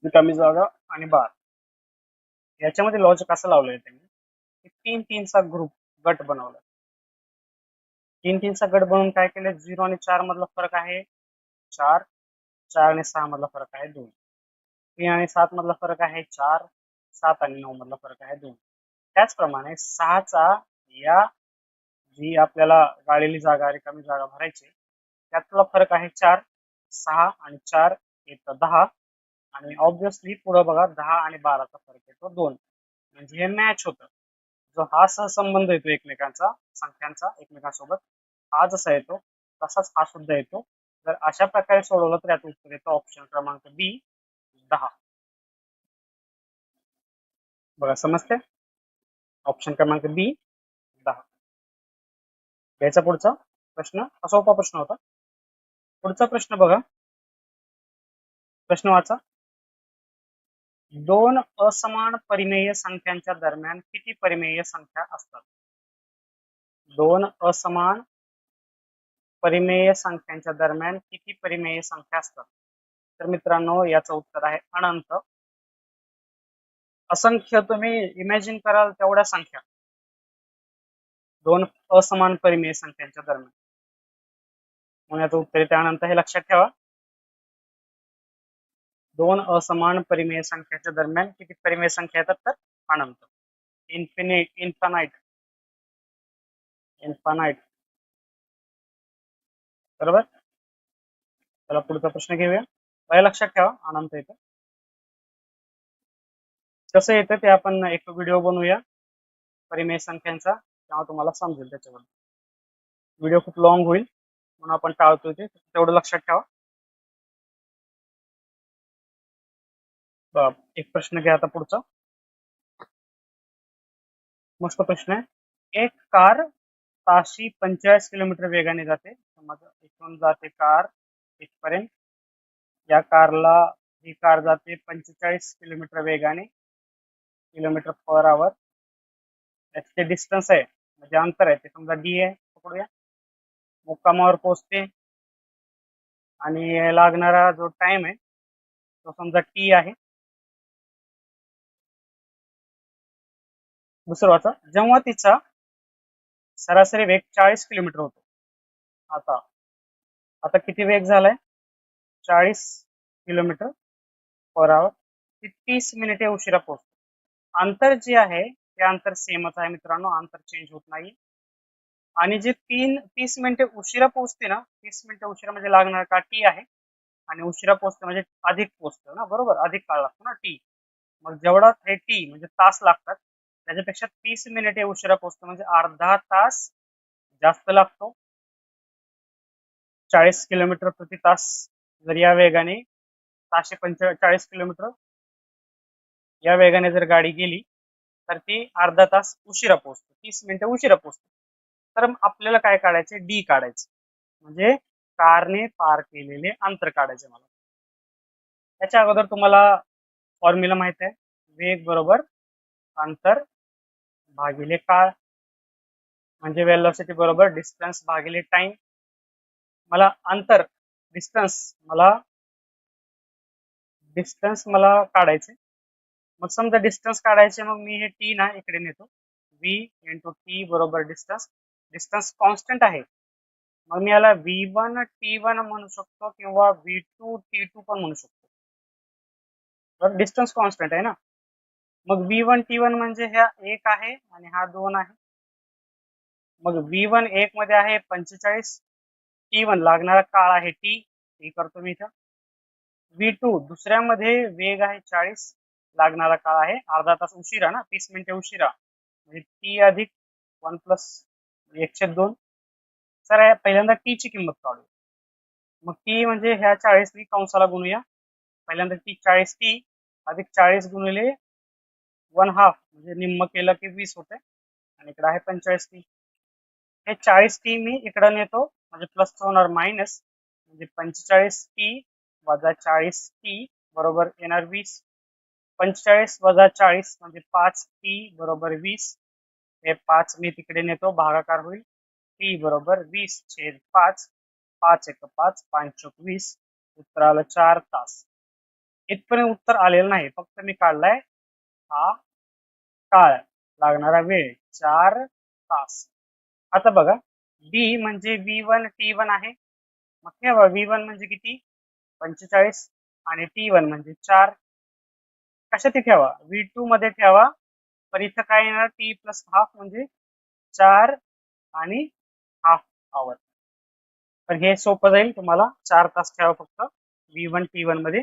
Speaker 1: रिकामी जागा आणि 12. याच्यामध्ये लॉजिक असं लावलंय त्यांनी की 3-3चा गट बनवला. 3-3चा गट बनवून काय केलं? 0 आणि 4 मधला फरक आहे 4, 4 आणि 6 मधला फरक आहे 2, 3 आणि 7 मधला फरक आहे 4, 7 आणि 9 मधला फरक आहे 2. त्याचप्रमाणे 6चा या जी आपल्याला गाळलेली जागा, रिकामी जागा भरायची, त्यातला फरक आहे 4, 6 आणि 4 येतं 10, आणि ऑब्विसली पुढे बघा 10 आणि 12चा फरक येतो 2. म्हणजे हे मॅच होतं. जो हा सहसंबंध येतो एकमेकांचा, संख्यांचा एकमेकांसोबत, हा जसा येतो तसाच हा सुद्धा येतो. जर अशा प्रकारे सोडवलं तर याचं उत्तर येतं ऑप्शन क्रमांक बी, 10. बघा समजते? ऑप्शन क्रमांक बी, 10. याचा पुढचा प्रश्न हा सोपा प्रश्न होता. पुढचा प्रश्न बघा. प्रश्न वाचा. 2 असमान परिमेय संख्यांच्या दरम्यान किती परिमेय संख्या असतात? 2 असमान परिमेय संख्यांच्या दरम्यान किती परिमेय संख्या असतात? तर मित्रांनो याचं उत्तर आहे अनंत. असंख्य तुम्ही इमॅजिन कराल तेवढ्या संख्या 2 असमान परिमेय संख्यांच्या दरम्यान, म्हणून याचं उत्तर येते अनंत. हे लक्षात ठेवा. 2 असमान परिमेय संख्याच्या दरम्यान किती परिमेय संख्या येतात? तर अनंत. इन्फिनाइट. बरोबर. चला पुढचा प्रश्न घेऊया. हे लक्षात ठेवा अनंत येतं. कसं येतं ते आपण एक व्हिडिओ बनवूया परिमेय संख्यांचा, तेव्हा तुम्हाला समजेल. त्याच्याबद्दल व्हिडिओ खूप लॉंग होईल म्हणून आपण टाळतोय ते, तेवढं लक्षात ठेवा. एक प्रश्न घ्या आता पुढचा. मस्त प्रश्न आहे. एक कार ताशी 45 किलोमीटर वेगाने जाते, समज इथून जाते कार इथपर्यंत, या कारला, ही कार जाते 45 किलोमीटर वेगाने, किलोमीटर पर आवर. याचे डिस्टन्स आहे म्हणजे अंतर आहे ते समजा डी आहे पकडूया. मुक्कामावर पोहोचते आणि लागणारा जो टाइम आहे तो समजा टी आहे. दुसरं वाचा, जेव्हा तिचा सरासरी वेग 40 किलोमीटर होतो. आता आता किती वेग झालाय? 40 किलोमीटर पर आवर. ती 30 मिनिटे उशिरा पोहोचते. अंतर जे आहे ते अंतर सेमच आहे मित्रांनो, अंतर चेंज होत नाही. आणि जे 30 मिनिटे उशिरा पोहोचते ना, 30 मिनिटे उशिरा म्हणजे लागणार का टी आहे, आणि उशिरा पोहोचते म्हणजे अधिक पोहोचतो ना, बरोबर, अधिक काळ लागतो ना टी. मग जेवढा हे टी म्हणजे तास लागतात त्याच्यापेक्षा 30 मिनिटे उशिरा पोहोचतो म्हणजे अर्धा तास जास्त लागतो. 40 किलोमीटर प्रति तास जर या वेगाने 745 किलोमीटर या वेगाने जर गाडी गेली तर ती अर्धा तास उशिरा पोहोचते, 30 मिनिटं उशिरा पोहोचते. तर आपल्याला काय काढायचे? डी काढायचे, म्हणजे कारने पार केलेले अंतर काढायचे मला. त्याच्या अगोदर तुम्हाला फॉर्म्युला माहित आहे, वेग बरोबर अंतर भागिले काळ, म्हणजे वेलोसिटी बरोबर डिस्टन्स भागिले टाइम. मला अंतर डिस्टन्स मला काढायचे. मग समजा डिस्टन्स काढायचे, मग मी हे टी ना इकडे नेतो, व्ही इंटू टी बरोबर डिस्टन्स. डिस्टन्स कॉन्स्टंट आहे, मग मी याला V1T1 म्हणू शकतो किंवा V2T2 पण म्हणू शकतो. तर डिस्टन्स कॉन्स्टंट आहे ना, मग V1T1 म्हणजे ह्या 1 आहे आणि हा 2 आहे. मग V1 1 मध्ये आहे 45, T1 लागणारा काळ आहे टी करतो मी इथं. V2 दुसऱ्यामध्ये वेग आहे 40, लागणारा काळ आहे अर्धा तास उशिरा ना, 30 मिनिटे उशिरा, म्हणजे टी अधिक 1 प्लस 102. सर पहिल्यांदा टी ची किंमत काढू. मग टी म्हणजे ह्या 40 नी कंसाला गुणूया. पहिल्यांदा टी 40 टी अधिक 40 गुणिले 1/2 म्हणजे निम्म केलं की 20 होते, आणि इकडे आहे 45 टी. हे 40 टी मी इकडे नेतो म्हणजे प्लस होणार मायनस, म्हणजे 45 टी वजा 40 टी बरोबर येणार 20. 45 वजा 40 म्हणजे 5 टी बरोबर 20. हे 5 मी तिकडे नेतो, भागाकार होईल. टी बरोबर 20/5, 5 1 5, 5 चोक 20. उत्तर आलं 4 तास. इथपर्यंत उत्तर आलेलं नाही, फक्त मी काढलाय हा काळ, लागणारा वेळ 4 तास. आता बघा, डी म्हणजे V1T1 आहे. मग ठेवा V1 म्हणजे किती? 45 आणि T1 म्हणजे 4. कशात ठेवा? V2 मध्ये ठेवा, पण इथं काय येणार? टी प्लस हाफ म्हणजे 4 आणि हाफ आवर. तर हे सोपं जाईल तुम्हाला. 4 तास ठेवा फक्त V1T1 मध्ये.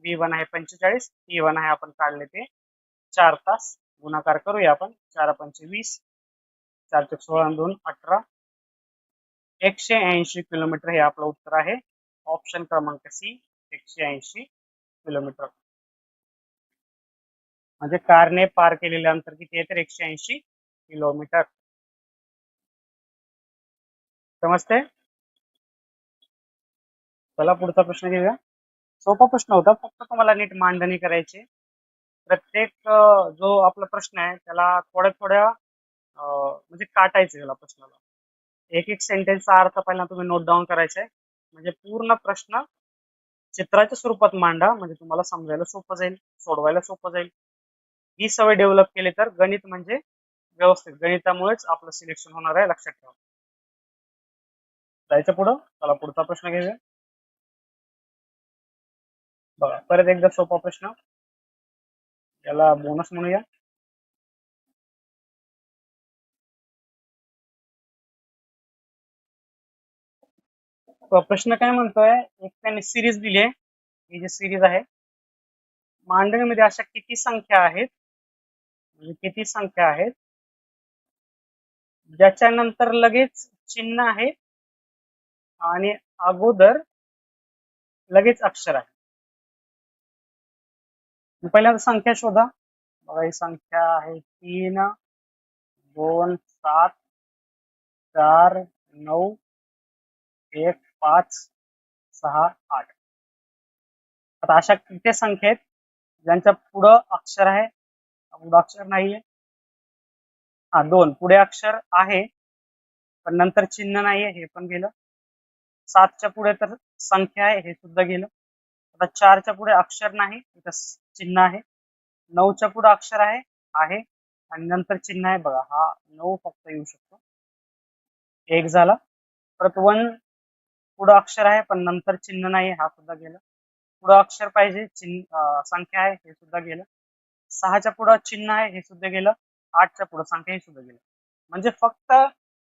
Speaker 1: V1 आहे 45, T1 आहे आपण काढले ते 4 तास. गुणाकार करूया आपण. 4 पंचे 20, 4 चोक 16 2 18. 180 किलोमीटर हे आपलं उत्तर आहे. ऑप्शन क्रमांक सी, 180 किलोमीटर. म्हणजे कारने पार केलेले अंतर किती आहे? तर 180 किलोमीटर. समजते? चला पुढचा प्रश्न घेऊया. सोपा प्रश्न होता, फक्त तुम्हाला नीट मांडणी करायची. प्रत्येक जो आपला प्रश्न आहे त्याला थोड्या थोड्या म्हणजे काटायचं त्याला प्रश्नाला. एक एक सेंटेन्सचा अर्थ पहिला तुम्ही नोट डाऊन करायचा आहे, म्हणजे पूर्ण प्रश्न चित्राच्या स्वरूपात मांडा, म्हणजे तुम्हाला समजायला सोपं जाईल, सोडवायला सोपं जाईल. ही सवय डेव्हलप केली तर गणित म्हणजे व्यवस्थित, गणितामुळेच आपलं सिलेक्शन होणार आहे, लक्षात ठेवा. जायचं पुढं. चला पुढचा प्रश्न घेऊया. बघा परत एकदा सोपा प्रश्न, याला बोनस म्हणूया. प्रश्न काय म्हणतोय, एक त्यांनी सिरीज दिली आहे, ही जी सिरीज आहे, मांडणीमध्ये अशा किती संख्या आहेत, म्हणजे किती संख्या आहेत ज्याच्यानंतर लगेच चिन्ह आहे आणि अगोदर लगेच अक्षर आहे. पहिल्यांदा संख्या शोधा. बघा ही संख्या आहे 3 2 7 4 9 1, 5, 6, 8. आता अशा किती संख्या आहेत ज्यांच्या पुढं अक्षर आहे, पुढं अक्षर नाहीये? हा, 2 पुढे अक्षर आहे पण नंतर चिन्ह नाहीये, हे पण गेलं. 7च्या पुढे तर संख्या आहे, हे सुद्धा गेलं. आता 4च्या पुढे अक्षर नाही, इथं चिन्ह आहे. 9च्या पुढे अक्षर आहे आणि नंतर चिन्ह आहे बघा, हा 9 फक्त येऊ शकतो. 1 झाला. परत 1 पुढं अक्षर आहे पण नंतर चिन्ह नाही, हा सुद्धा गेला. पुढं अक्षर पाहिजे, चिन्ह संख्या आहे, हे सुद्धा गेलं. 6च्या पुढं चिन्ह आहे, हे सुद्धा गेलं. 8च्या पुढं संख्या, हे सुद्धा गेलं. म्हणजे फक्त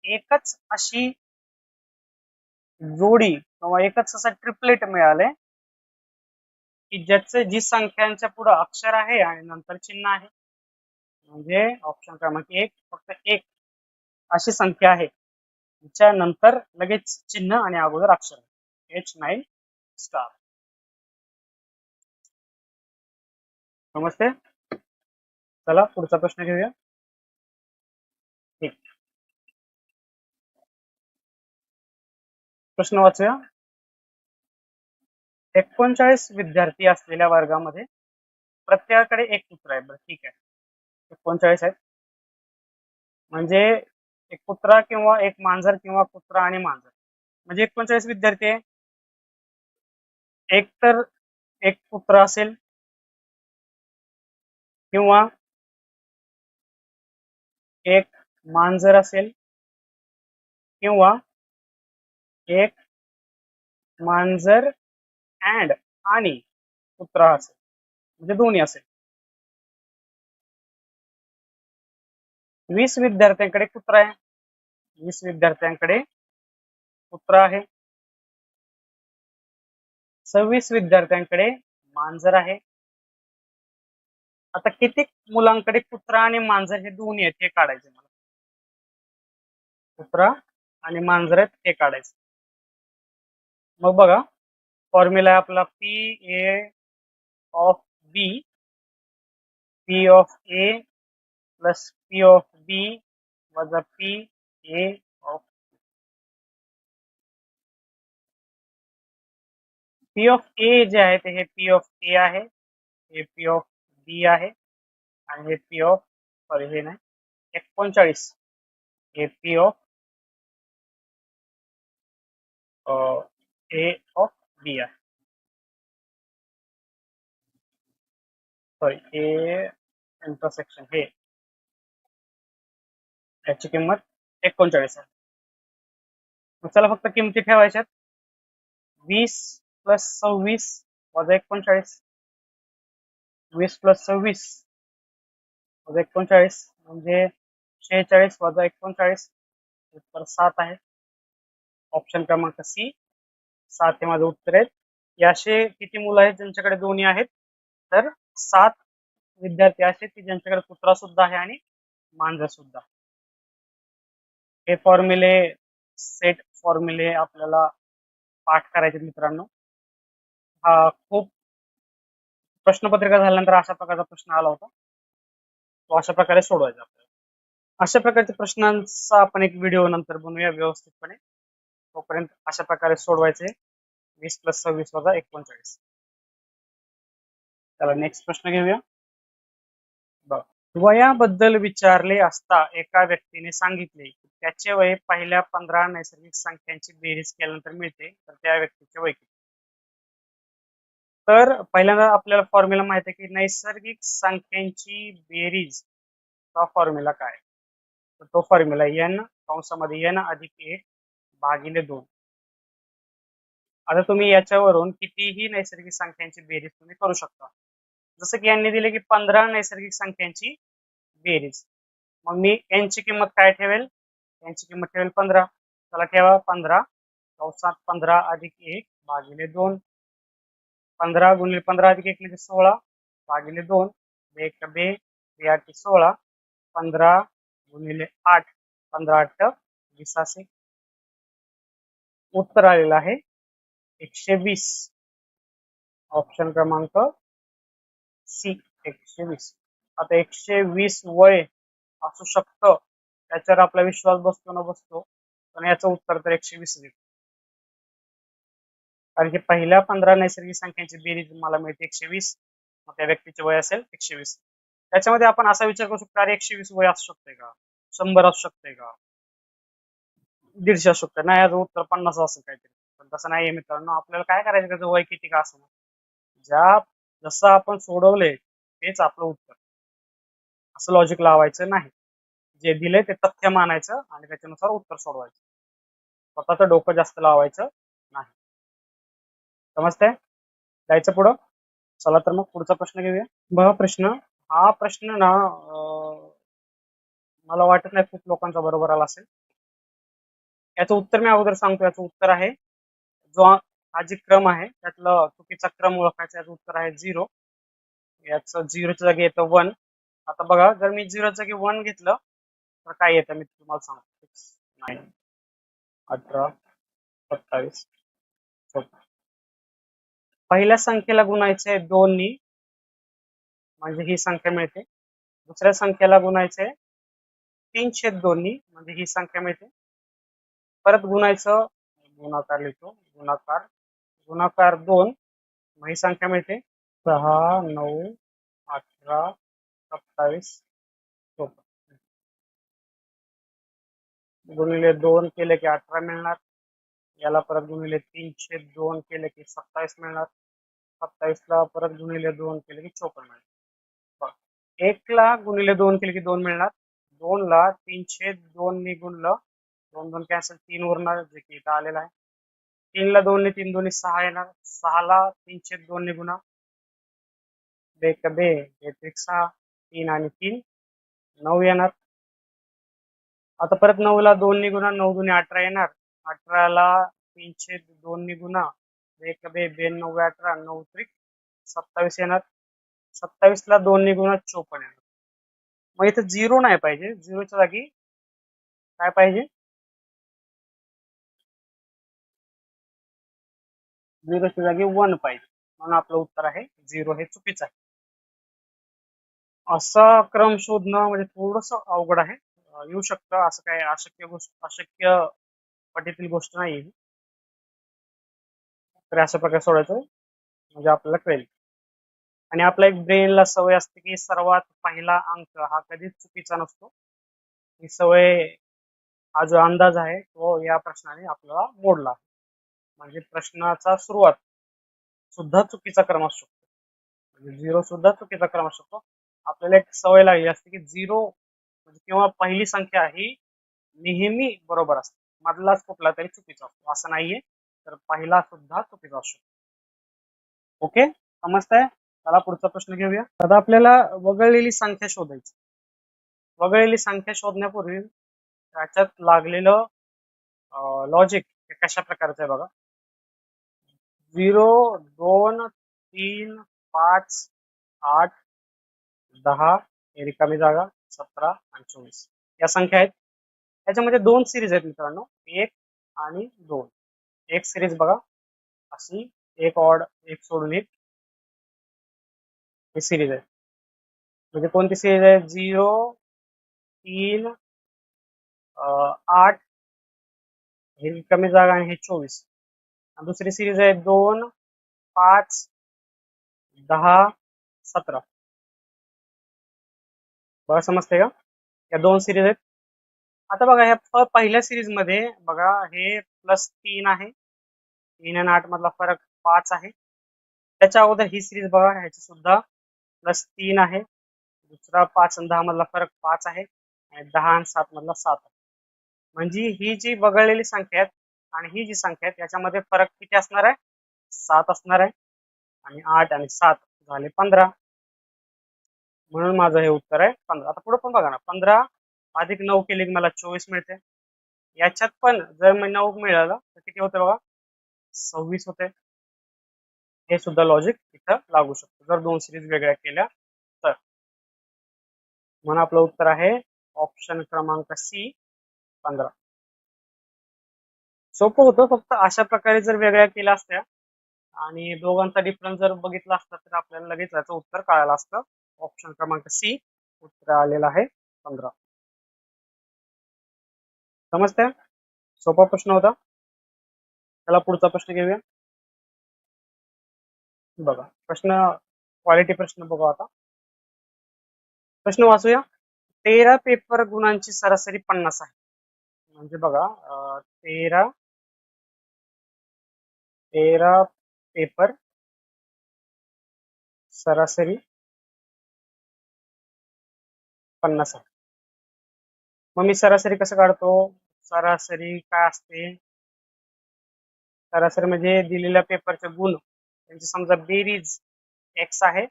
Speaker 1: एकच अशी जोडी किंवा एकच असा ट्रिपलेट मिळाले की ज्याचे जी संख्यांच्या पुढे अक्षर आहे आणि नंतर चिन्ह आहे. म्हणजे ऑप्शन क्रमांक 1 फक्त एक अशी संख्या आहे ज्याच्या नंतर लगेच चिन्ह आणि अगोदर अक्षर आहे. H9 star. नमस्ते. चला पुढचा प्रश्न घेऊया. ठीक, प्रश्न वाचूया. 39 विद्यार्थी असलेल्या वर्गामध्ये प्रत्येकाकडे एक कुत्रा आहे. बरं ठीक आहे, 39 आहेत म्हणजे एक कुत्रा किंवा एक मांजर किंवा कुत्रा आणि मांजर म्हणजे 39 विद्यार्थी आहे. एक तर एक कुत्रा असेल किंवा एक मांजर असेल किंवा एक मांजर आणि कुत्रा असेल, म्हणजे दोन्ही असेल. 20 विद्यार्थ्यांकडे कुत्रा आहे, 20 विद्यार्थ्यांकडे कुत्रा आहे. 26 विद्यार्थ्यांकडे मांजर आहे. आता किती मुलांकडे कुत्रा आणि मांजर हे दोन्ही आहेत हे काढायचे मला. कुत्रा आणि मांजर आहेत हे काढायचं. मग बघा, फॉर्म्युला आहे आपला PA of B, P of A plus P of B वजा PA of P of A जे आहे ते हे P ऑफ A आहे, हे P ऑफ B आहे आणि हे P ऑफ सॉरी हे नाही 39 हे P of A of B आहे. सॉरी A इंटरसेक्शन हे याची किंमत 39 आहे. चला फक्त किमती ठेवायच्यात. 20 प्लस 26 वजा 39, 20 प्लस 26 वजा 39 म्हणजे 46 वजा 39 उत्तर 7 आहे. ऑप्शन क्रमांक सी 7 हे माझं उत्तर आहे. याचे किती मुलं आहेत ज्यांच्याकडे दोन्ही आहेत? तर 7 विद्यार्थी असे की ज्यांच्याकडे कुत्रा सुद्धा आहे आणि मांजर सुद्धा. हे फॉर्म्युले सेट फॉर्म्युले आपल्याला पाठ करायचे मित्रांनो. हा खूप प्रश्नपत्रिका झाल्यानंतर अशा प्रकारचा प्रश्न आला होता, तो अशा प्रकारे सोडवायचा आपल्याला. अशा प्रकारच्या प्रश्नांचा आपण एक व्हिडिओ नंतर बनवूया व्यवस्थितपणे. तोपर्यंत अशा प्रकारे सोडवायचे 20 प्लस 26 वजा 39. चला नेक्स्ट प्रश्न घेऊया. वयाबद्दल विचारले असता एका व्यक्तीने सांगितले की त्याचे वय पहिल्या 15 नैसर्गिक संख्यांची बेरीज केल्यानंतर मिळते, तर त्या व्यक्तीचे वय किती? तर पहिल्यांदा आपल्याला फॉर्म्युला माहिती आहे की नैसर्गिक संख्यांची बेरीज हा फॉर्म्युला काय? तर तो फॉर्म्युला n कंसामध्ये n अधिक 1 भागिले 2. आता तुम्ही याच्यावरून कितीही नैसर्गिक संख्यांची बेरीज तुम्ही करू शकता. जसं की यांनी दिले की 15 नैसर्गिक संख्यांची बेरीज. मग मी n ची किंमत काय ठेवेल? n ची किंमत ठेवेल 15. चला ठेवा 15 कंसात 15 अधिक 1 भागिले 2. 15 गुणिले 15 अधिक 1 म्हणजे 16 भागिले 2. 1 2 8 16. 15 गुणिले 8 15 8 20 असे उत्तर आलेलं आहे 120. ऑप्शन क्रमांक सी 120. आता 120 वय असू शकतं, त्याच्यावर आपला विश्वास बसतो न बसतो, पण याचं उत्तर तर 120 देतो. कारण की पहिल्या 15 नैसर्गिक संख्यांची बेरीज मला मिळते 120. मग त्या व्यक्तीचे वय असेल 120. त्याच्यामध्ये आपण असा विचार करू शकतो, अरे 120 वय असू शकते का, 100 असू शकते का, 150 असू शकते, नाही याचं उत्तर 50 असेल काहीतरी. पण तसं नाहीये मित्रांनो. आपल्याला काय करायचं, त्याचं वय किती का असं, ज्या जसं आपण सोडवले तेच आपलं उत्तर, असं लॉजिक लावायचं नाही. जे दिले ते तथ्य मानायचं आणि त्याच्यानुसार उत्तर सोडवायचं. स्वतःचं डोकं जास्त लावायचं नाही. समजतंय? जायचं पुढं. चला तर मग पुढचा प्रश्न घेऊया. बघा प्रश्न, हा प्रश्न ना मला वाटत नाही खूप लोकांचा बरोबर आला असेल. याचं उत्तर मी अगोदर सांगतो. याचं उत्तर आहे, जो हा जी क्रम आहे त्यातलं चुकीचा क्रम ओळखायचा. याचं उत्तर आहे 0. याचं 0च्या जागी येतं 1. आता बघा, जर मी 0च्या जागी 1 घेतलं तर काय येतं मी तुम्हाला सांगतो. 6, 9, 18, 27, 14. पहिल्या संख्येला गुणायचे 2 नी, म्हणजे ही संख्या मिळते. दुसऱ्या संख्येला गुणायचे 3/2 नी, म्हणजे ही संख्या मिळते. परत गुणायचं, गुणाकार लिहितो, गुणाकार, गुणाकार 2, मग ही संख्या मिळते. 6, 9, 18, 27, 14. गुणिले 2 केले की 18 मिळणार. याला परत गुणिले 3/2 केले की 27 मिळणार. 27 ला परत गुणिले 2 केले की 54 मिळणार. 1 ला गुणिले 2 केले की 2 मिळणार. 2 ला 3/2 नी गुणलं, 2 2 कॅन्सल, 3 उरणार, जे की इथं आलेलं आहे. 3 ला 2 ने 3 दोन्ही 6 येणार. 6 ला 3/2 ने गुणा, 2 2, 6, 3 आणि 3 9 येणार. आता परत 9 ला 2 ने गुणा, 9 दुणे 18 येणार. 18 ला 3/2 ने गुणा, 1 2, 2 9 18, 9 त्रिक 27 येणार. 27 ला 2 ने गुणा, 54 येणार. मग इथे 0 नाही पाहिजे, 0च्या जागी काय पाहिजे, 0च्या जागी 1 पाहिजे. म्हणून आपलं उत्तर आहे 0. हे चुकीचं आहे. असा क्रम शोधणं म्हणजे थोडस अवघड आहे. येऊ शकतं, असं काय अशक्य पटीतील गोष्ट नाही. तर अशा प्रकारे सोडायचं म्हणजे आपल्याला कळेल. आणि आपल्या एक ब्रेनला सवय असते की सर्वात पहिला अंक हा कधीच चुकीचा नसतो. ही सवय, हा जो अंदाज आहे तो या प्रश्नाने आपल्याला मोडला. म्हणजे प्रश्नाचा सुरुवात सुद्धा चुकीचा क्रम असू शकतो, म्हणजे 0 सुद्धा चुकीचा क्रम असू शकतो. आपल्याला एक सवय लागली असते की 0 म्हणजे किंवा पहिली संख्या ही नेहमी बरोबर असते, मधलाच कुठला तरी चुकीचा असतो असं नाहीये. तर पहिला सुद्धा चुकीचा असू शकतो. ओके, समजतंय? चला पुढचा प्रश्न घेऊया. आता आपल्याला वगळलेली संख्या शोधायची. वगळलेली संख्या शोधण्यापूर्वी त्याच्यात लागलेलं लॉजिक हे कशा प्रकारचं आहे बघा. 0, 2, 3, 5, 8, 10, हे रिकामी जागा, 17 आणि 24 या संख्या आहेत. त्याच्यामध्ये 2 सिरीज आहेत मित्रांनो, 1 आणि 2. एक सिरीज बघा अशी, एक ऑड, एक सोडून एक, ही सिरीज आहे. म्हणजे कोणती सिरीज आहे, 0, 3, 8, हे रिकामी जागा आणि हे 24. दुसरी सिरीज आहे 2, 5, 10, 17. बघा समजते का, या 2 सिरीज आहेत. आता बघा ह्या पहिल्या सिरीज मध्ये बघा, हे +3 आहे, 3 आणि 8 मधला फरक 5 आहे. त्याच्या अगोदर ही सिरीज बघा, ह्याची सुद्धा +3 आहे. दुसरा 5 आणि 10 मधला फरक 5 आहे आणि 10 आणि 7 मधला 7 आहे. म्हणजे ही जी वगळलेली संख्या आहेत आणि ही जी संख्या आहे त्याच्यामध्ये फरक किती असणार आहे, 7 असणार आहे. आणि 8 आणि 7 झाले 15. म्हणून माझं हे उत्तर आहे 15. आता पुढे पण बघा ना, 15 अधिक 9 केले की मला 24 मिळते. याच्यात पण जर मी 9 मिळालं तर किती होते बघा, 26 होते. हे सुद्धा लॉजिक इथं लागू शकतो जर 2 सिरीज वेगळ्या केल्या तर. म्हणून आपलं उत्तर आहे ऑप्शन क्रमांक सी, 15. सोपं होतं, फक्त अशा प्रकारे जर वेगळ्या केल्या असत्या आणि दोघांचा डिफरन्स जर बघितला असता तर आपल्याला लगेच याचं उत्तर कळालं असतं. ऑप्शन क्रमांक सी उत्तर आलेलं आहे 15. समजतंय? सोपा प्रश्न होता. चला पुढचा प्रश्न घेऊया. बघा प्रश्न, क्वालिटी प्रश्न बघू आता. प्रश्न वाचूया. 13 पेपर गुणांची सरासरी 50 आहे. म्हणजे बघा 13 पेपर सरासरी 50 आहे. मग मी सरासरी कसं काढतो? सरासरी काय असते? सरासरी म्हणजे दिलेल्या पेपरचे गुण त्यांची समजा बेरीज x आहे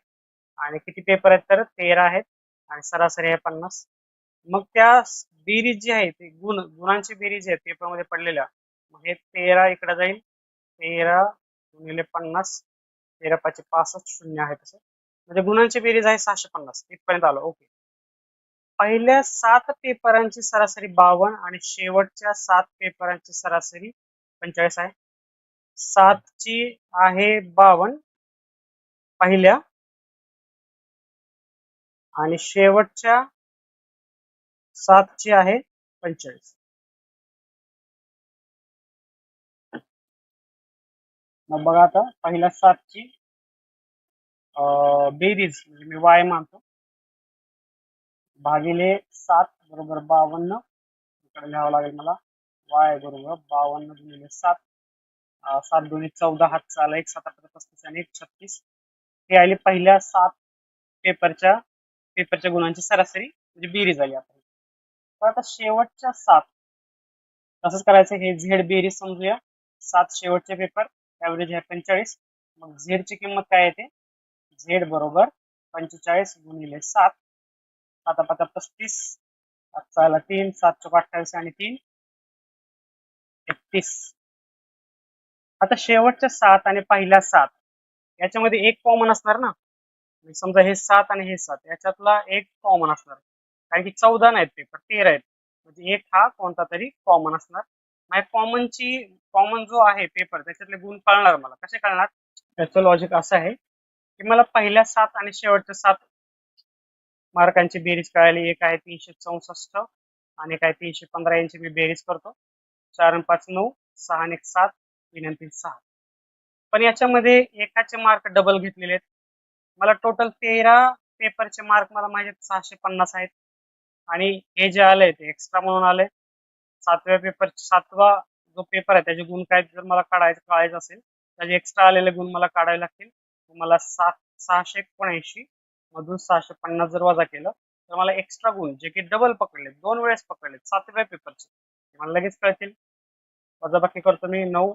Speaker 1: आणि किती पेपर आहेत तर 13 आहेत आणि सरासरी आहे 50. मग त्या बेरीज जी आहे ती गुणांची बेरीज आहे पेपरमध्ये पडलेल्या, मग हे 13 इकडे जाईल, 13 गुणिले 50, 13 5 65 शून्य आहे तसं, म्हणजे गुणांची बेरीज आहे 650. इथपर्यंत आलो. ओके. पहिल्या 7 पेपरांची सरासरी 52 आणि शेवटच्या 7 पेपरांची सरासरी 45 आहे. 7 ची आहे 52 पहिल्या आणि शेवटच्या 7 ची आहे 45. मग बघा आता पहिल्या 7 ची बेरीज म्हणजे मी y मानतो, भागिले 7 बरोबर 52. इकडे लिहावं लागेल मला, y बरोबर 52 गुणिले 7. 7 दोन्ही 14, हात चाला 1 7 8 35 आणि 1 36. हे आली पहिल्या 7 पेपरच्या गुणांची सरासरी म्हणजे बेरीज आली आता. तर आता शेवटच्या 7 तसंच करायचं, हे झेड बेरीज समजूया. 7 शेवटचे पेपर, ऍव्हरेज आहे 45. मग झेड ची किंमत काय येते? झेड बरोबर 45 गुणिले 7. 7 5 35, 7 3, 7 4 28 आणि 3 31. आता शेवटच्या 7 आणि पहिल्या 7 याच्यामध्ये एक कॉमन असणार ना. समजा हे 7 आणि हे 7 याच्यातला एक कॉमन असणार, कारण की 14 नाहीत पेपर, 13 आहेत, म्हणजे एक हा कोणता तरी कॉमन असणार. माझ्या कॉमन जो आहे पेपर त्याच्यातले गुण कळणार मला. कसे कळणार? त्याचं लॉजिक असं आहे की मला पहिल्या 7 आणि शेवटच्या 7 मार्कांची बेरीज कळाली. एक आहे 364 आणि एक आहे 315. यांची मी बेरीज करतो. 4 आणि 5 9, 6 आणि 1 7, 3 आणि 3 6. पण याच्यामध्ये एकाचे मार्क डबल घेतलेले आहेत. मला टोटल 13 पेपरचे मार्क मला माहिती 650 आहेत आणि हे जे आले ते एक्स्ट्रा म्हणून आले. 7वा जो पेपर आहे त्याचे गुण काय जर मला काढायचं असेल, त्याचे एक्स्ट्रा आलेले गुण मला काढावे लागतील. मला 679 मधून 650 जर वजा केलं तर मला एक्स्ट्रा गुण जे की डबल पकडले, 2 वेळेस पकडले 7व्या पेपरचे, मला लगेच कळतील. वजाबाकी करतो मी. 9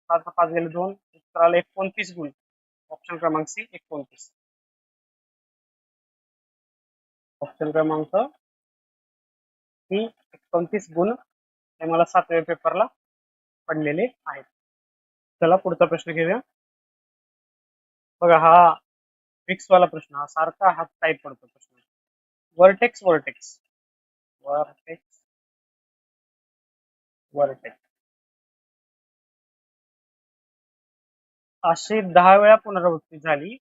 Speaker 1: 7 5 गेले 2, उत्तर आलं 29 गुण. ऑप्शन क्रमांक सी 29. ऑप्शन क्रमांक सी 29 गुण हे मला 7व्या पेपरला पडलेले आहेत. चला पुढचा प्रश्न घेऊया. बघा हा फिक्स वाला प्रश्न, हा सारखा हात टाईप पडतो प्रश्न. वर्टेक्स वर्टेक्स वर्टेक्स वर्टेक्स अशी 10 वेळा पुनरावृत्ती झाली.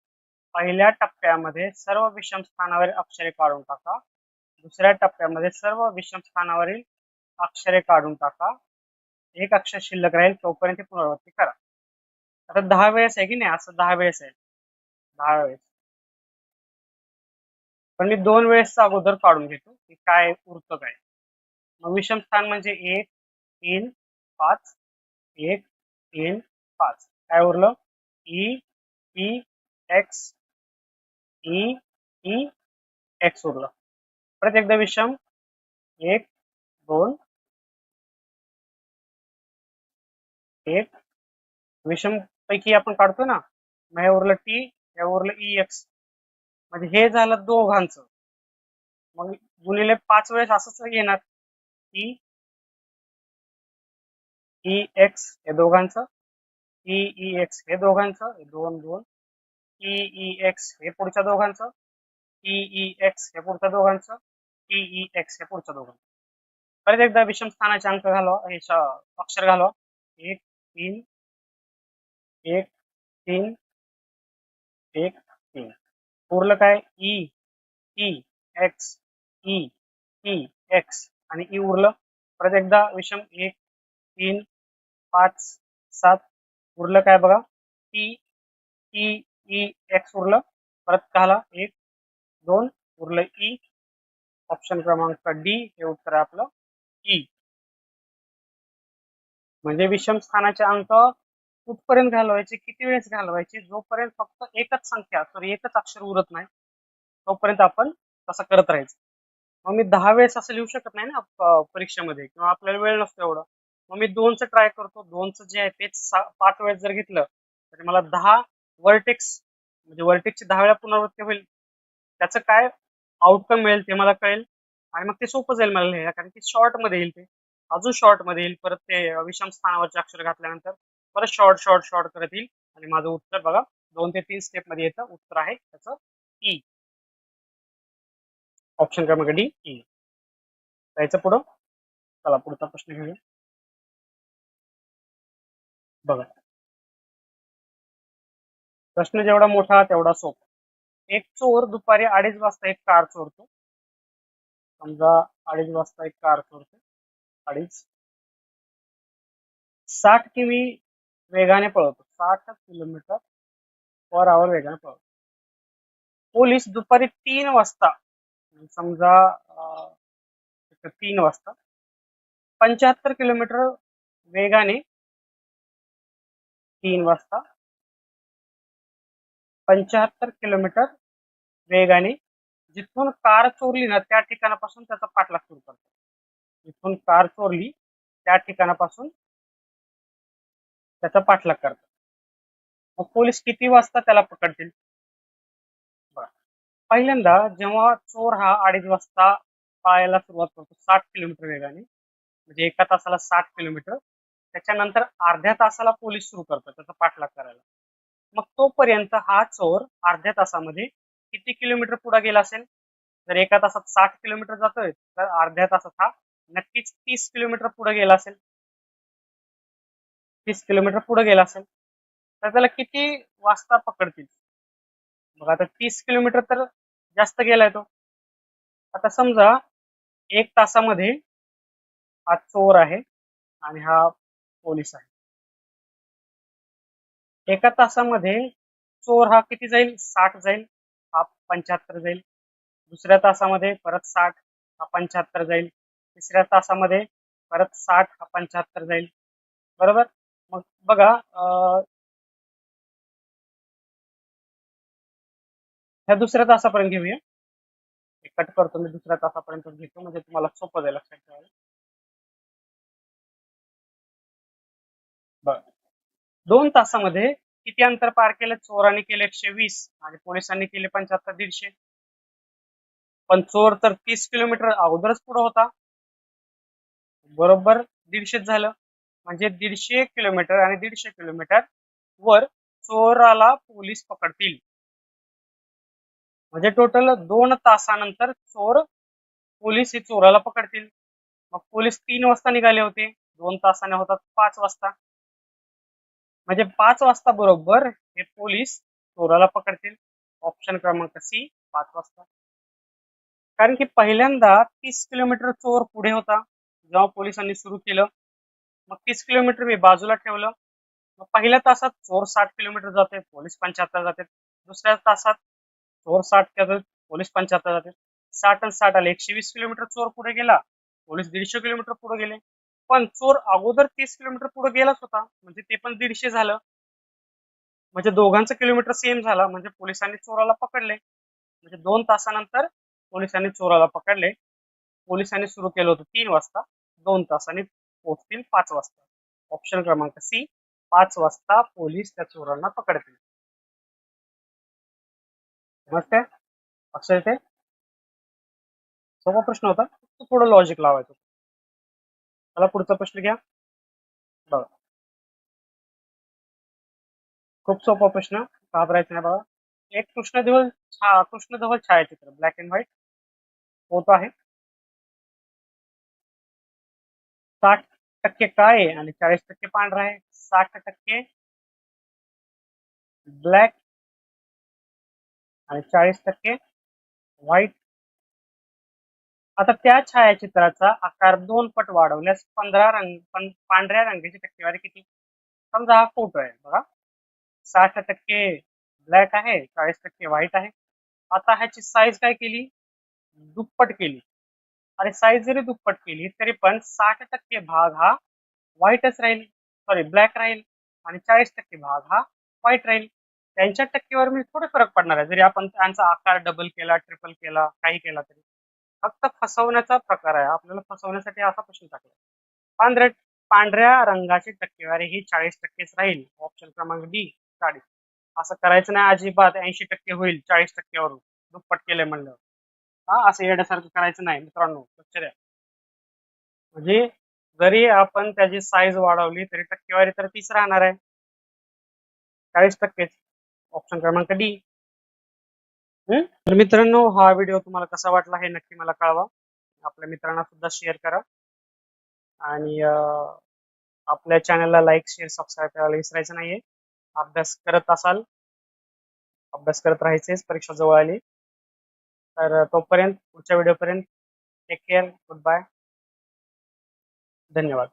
Speaker 1: पहिल्या टप्प्यामध्ये सर्व विषम स्थानावरील अक्षरे काढून टाका. दुसऱ्या टप्प्यामध्ये सर्व विषम स्थानावरील अक्षरे काढून टाका. एक अक्षर शिल्लक राहील तोपर्यंत पुनरावृत्ती करा. आता 10 वेळेस आहे की नाही, असं 10 वेळेस आहे, 10 वेळेस. पण मी 2 वेळेस अगोदर काढून घेतो की काय उरतं काय. मग विषम स्थान म्हणजे 1 3 5, 1 3 5. काय उरलं? E E x E E x उरलं. परत एकदा विषम 1 2 1. विषम पैकी आपण काढतो ना, मग हे उरलं टी, हे उरलं ई एक्स, म्हणजे हे झालं दोघांचं. मग गुणिले 5 वेळेस असंच येणार. ई ई एक्स हे दोघांचं, ई ई एक्स हे दोघांचं, 2 2. ई ई एक्स हे पुढच्या दोघांचं, ई ई एक्स हे पुढच्या दोघांचं, ई ई एक्स हे पुढच्या दोघांचं. परत एकदा विषम स्थानाचे अंक घालवा, हे अक्षर घालवा. 1 3 1 3 1 3. उरलं काय? E E x E E x आणि ई उरलं. परत एकदा विषम 1 3 5 7. उरलं काय बघा? ई ई ई एक्स उरलं, परत काला 1 2 उरलं ई. ऑप्शन क्रमांक डी हे उत्तर आहे आपलं ई. म्हणजे विषम स्थानाचे अंक कुठपर्यंत घालवायचे, किती वेळेस घालवायचे, जोपर्यंत फक्त एकच संख्या सॉरी एकच अक्षर उरत नाही तोपर्यंत आपण तसं करत राहायचं. मग मी 10 वेळेस असं लिहू शकत नाही ना परीक्षेमध्ये, किंवा आपल्याला वेळ नसतो एवढा. मग मी 2चं ट्राय करतो. 2चं जे आहे तेच 5 वेळेस जर घेतलं तर मला 10 वर्टेक्स म्हणजे वर्टेक्सची 10 वेळा पुनरावृत्ती होईल. त्याचं काय आउटकम मिळेल ते मला कळेल आणि मग ते सोपं जाईल मला लिहायला, कारण की शॉर्ट मध्ये येईल, ते अजून शॉर्ट मध्ये येईल. परत ते विषम स्थानावरचे अक्षर घातल्यानंतर परत शॉर्ट शॉर्ट शॉर्ट करत येईल आणि माझं उत्तर बघा 2 ते 3 स्टेप मध्ये येतं. उत्तर आहे त्याचं ई. ऑप्शन क्रमांक डी ई. जायचं पुढं. चला पुढचा प्रश्न घेऊया. बघा, प्रश्न जेवढा मोठा तेवढा सोपा. एक चोर दुपारी 2:30 वाजता एक कार चोरतो. समजा 2:30 वाजता एक कार चोरतो. 2:30. 60 किमी वेगाने पळवतो. 60 किलोमीटर पर आवर वेगाने पळवतो. पोलीस दुपारी 3 वाजता समजा 3 वाजता 75 किलोमीटर वेगाने 3 वाजता 75 किलोमीटर वेगाने जिथून कार चोरली ना त्या ठिकाणापासून त्याचा पाठलाग सुरू करतो. जिथून कार चोरली त्या ठिकाणापासून त्याचा पाठलाग करतात. मग पोलीस किती वाजता त्याला पकडतील? पहिल्यांदा जेव्हा चोर हा 2:30 वाजता पळायला सुरुवात करतो 60 किलोमीटर वेगाने, म्हणजे एका तासाला 60 किलोमीटर, त्याच्यानंतर अर्ध्या तासाला पोलीस सुरू करतात त्याचा पाठलाग करायला. मग तोपर्यंत हा चोर अर्ध्या तासामध्ये किती किलोमीटर पुढे गेला असेल? जर एका तासात 60 किलोमीटर जातोय तर अर्ध्या तासात हा नक्कीच 30 किलोमीटर पुढे गेला असेल. 30 किलोमीटर पुढे गेला असेल तर त्याला किती वाजता पकडतील? बघा आता 30 किलोमीटर तर जास्त गेलाय तो. आता समजा 1 तासामध्ये हा चोर आहे आणि हा पोलीस आहे. एका तासामध्ये चोर हा किती जाईल? 60 जाईल, हा 75 जाईल. दुसऱ्या तासामध्ये परत 60 हा 75 जाईल. तिसऱ्या तासामध्ये परत 60 हा 75 जाईल. बरोबर. मग बघा ह्या दुसऱ्या तासापर्यंत घेऊया. कट करतो मी, दुसऱ्या तासापर्यंत घेतो म्हणजे तुम्हाला सोपं जाईल लक्षात ठेवायला. बरं, 2 तासामध्ये किती अंतर पार केलं? चोरांनी केले 120 आणि पोलिसांनी केले 75 150. पण चोर तर 30 किलोमीटर अगोदरच पुढे होता. बरोबर 150 झालं. म्हणजे 150 किलोमीटर आणि 150 किलोमीटर वर चोराला पोलीस पकडतील. म्हणजे टोटल 2 तासानंतर पोलीस हे चोराला पकडतील. मग पोलीस 3 वाजता निघाले होते, 2 तासाने होतात 5 वाजता. म्हणजे 5 वाजता बरोबर हे पोलीस चोराला पकडतील. ऑप्शन क्रमांक सी 5 वाजता. कारण की पहिल्यांदा 30 किलोमीटर चोर पुढे होता जेव्हा पोलिसांनी सुरू केलं. मग 30 किलोमीटर मी बाजूला ठेवलं. मग पहिल्या तासात चोर 60 किलोमीटर जाते, पोलीस 75 जाते. दुसऱ्या तासात चोर 60 करतात, पोलीस 75 जाते. 60 आणि 60 आले 120 किलोमीटर चोर पुढे गेला, पोलीस 150 किलोमीटर पुढे गेले. पण चोर अगोदर 30 किलोमीटर पुढे गेलाच होता, म्हणजे ते पण 150 झालं. म्हणजे दोघांचं किलोमीटर सेम झाला, म्हणजे पोलिसांनी चोराला पकडले. म्हणजे 2 तासानंतर पोलिसांनी चोराला पकडले. पोलिसांनी सुरू केलं होतं 3 वाजता, 2 तासांनी पोहोचतील 5 वाजता. ऑप्शन क्रमांक सी 5 वाजता पोलीस त्या चोरांना पकडतील. समजते? लक्षात येते? सोपा प्रश्न होता, थोडं लॉजिक लावायचं. चला पुढचा प्रश्न घ्या. बघा, खूप सोपा प्रश्न, घाबरायचं नाही. बघा, एक कृष्णधवल छायाचित्र ब्लॅक अँड व्हाईट फोटो आहे. 60% काळे आणि 40% पांढरा आहे. 60% ब्लॅक आणि 40% व्हाईट. आता त्या छायाचित्राचा आकार 2 पट वाढवल्यास पांढऱ्या रंगाची टक्केवारी किती? समजा हा फोटो आहे बघा, 60% ब्लॅक आहे, 40% व्हाईट आहे. आता ह्याची साईज काय केली, दुप्पट केली. आणि साईज जरी दुप्पट केली तरी पण 60% भाग हा व्हाईटच राहील, सॉरी ब्लॅक राहील, आणि 40% भाग हा व्हाईट राहील. त्यांच्या टक्केवारी म्हणजे थोडे फरक पडणार आहे, जरी आपण त्यांचा आकार डबल केला, ट्रिपल केला, काही केला तरी. फक्त फसवण्याचा प्रकार आहे, आपल्याला फसवण्यासाठी असा प्रश्न टाकला. पांढऱ्या रंगाची टक्केवारी ही 40%च राहील. ऑप्शन क्रमांक डी 40. असं करायचं नाही अजिबात, 80% होईल 40%वरून दुप्पट केलंय म्हणलं. हा, असं येण्यासारखं करायचं नाही मित्रांनो, लक्ष द्या. म्हणजे जरी आपण त्याची साईज वाढवली तरी टक्केवारी तर तीच राहणार आहे, 40%. ऑप्शन क्रमांक डी. तर मित्रांनो, हा व्हिडिओ तुम्हाला कसा वाटला हे नक्की मला कळवा. आपल्या मित्रांना सुद्धा शेअर करा, आणि आपल्या चॅनलला लाईक, शेअर, सबस्क्राईब करायला विसरायचं नाहीये. अभ्यास करत असाल, अभ्यास करत राहायचेच, परीक्षा जवळ आली. तर तोपर्यंत, पुढच्या व्हिडिओपर्यंत टेक केअर, गुड बाय, धन्यवाद.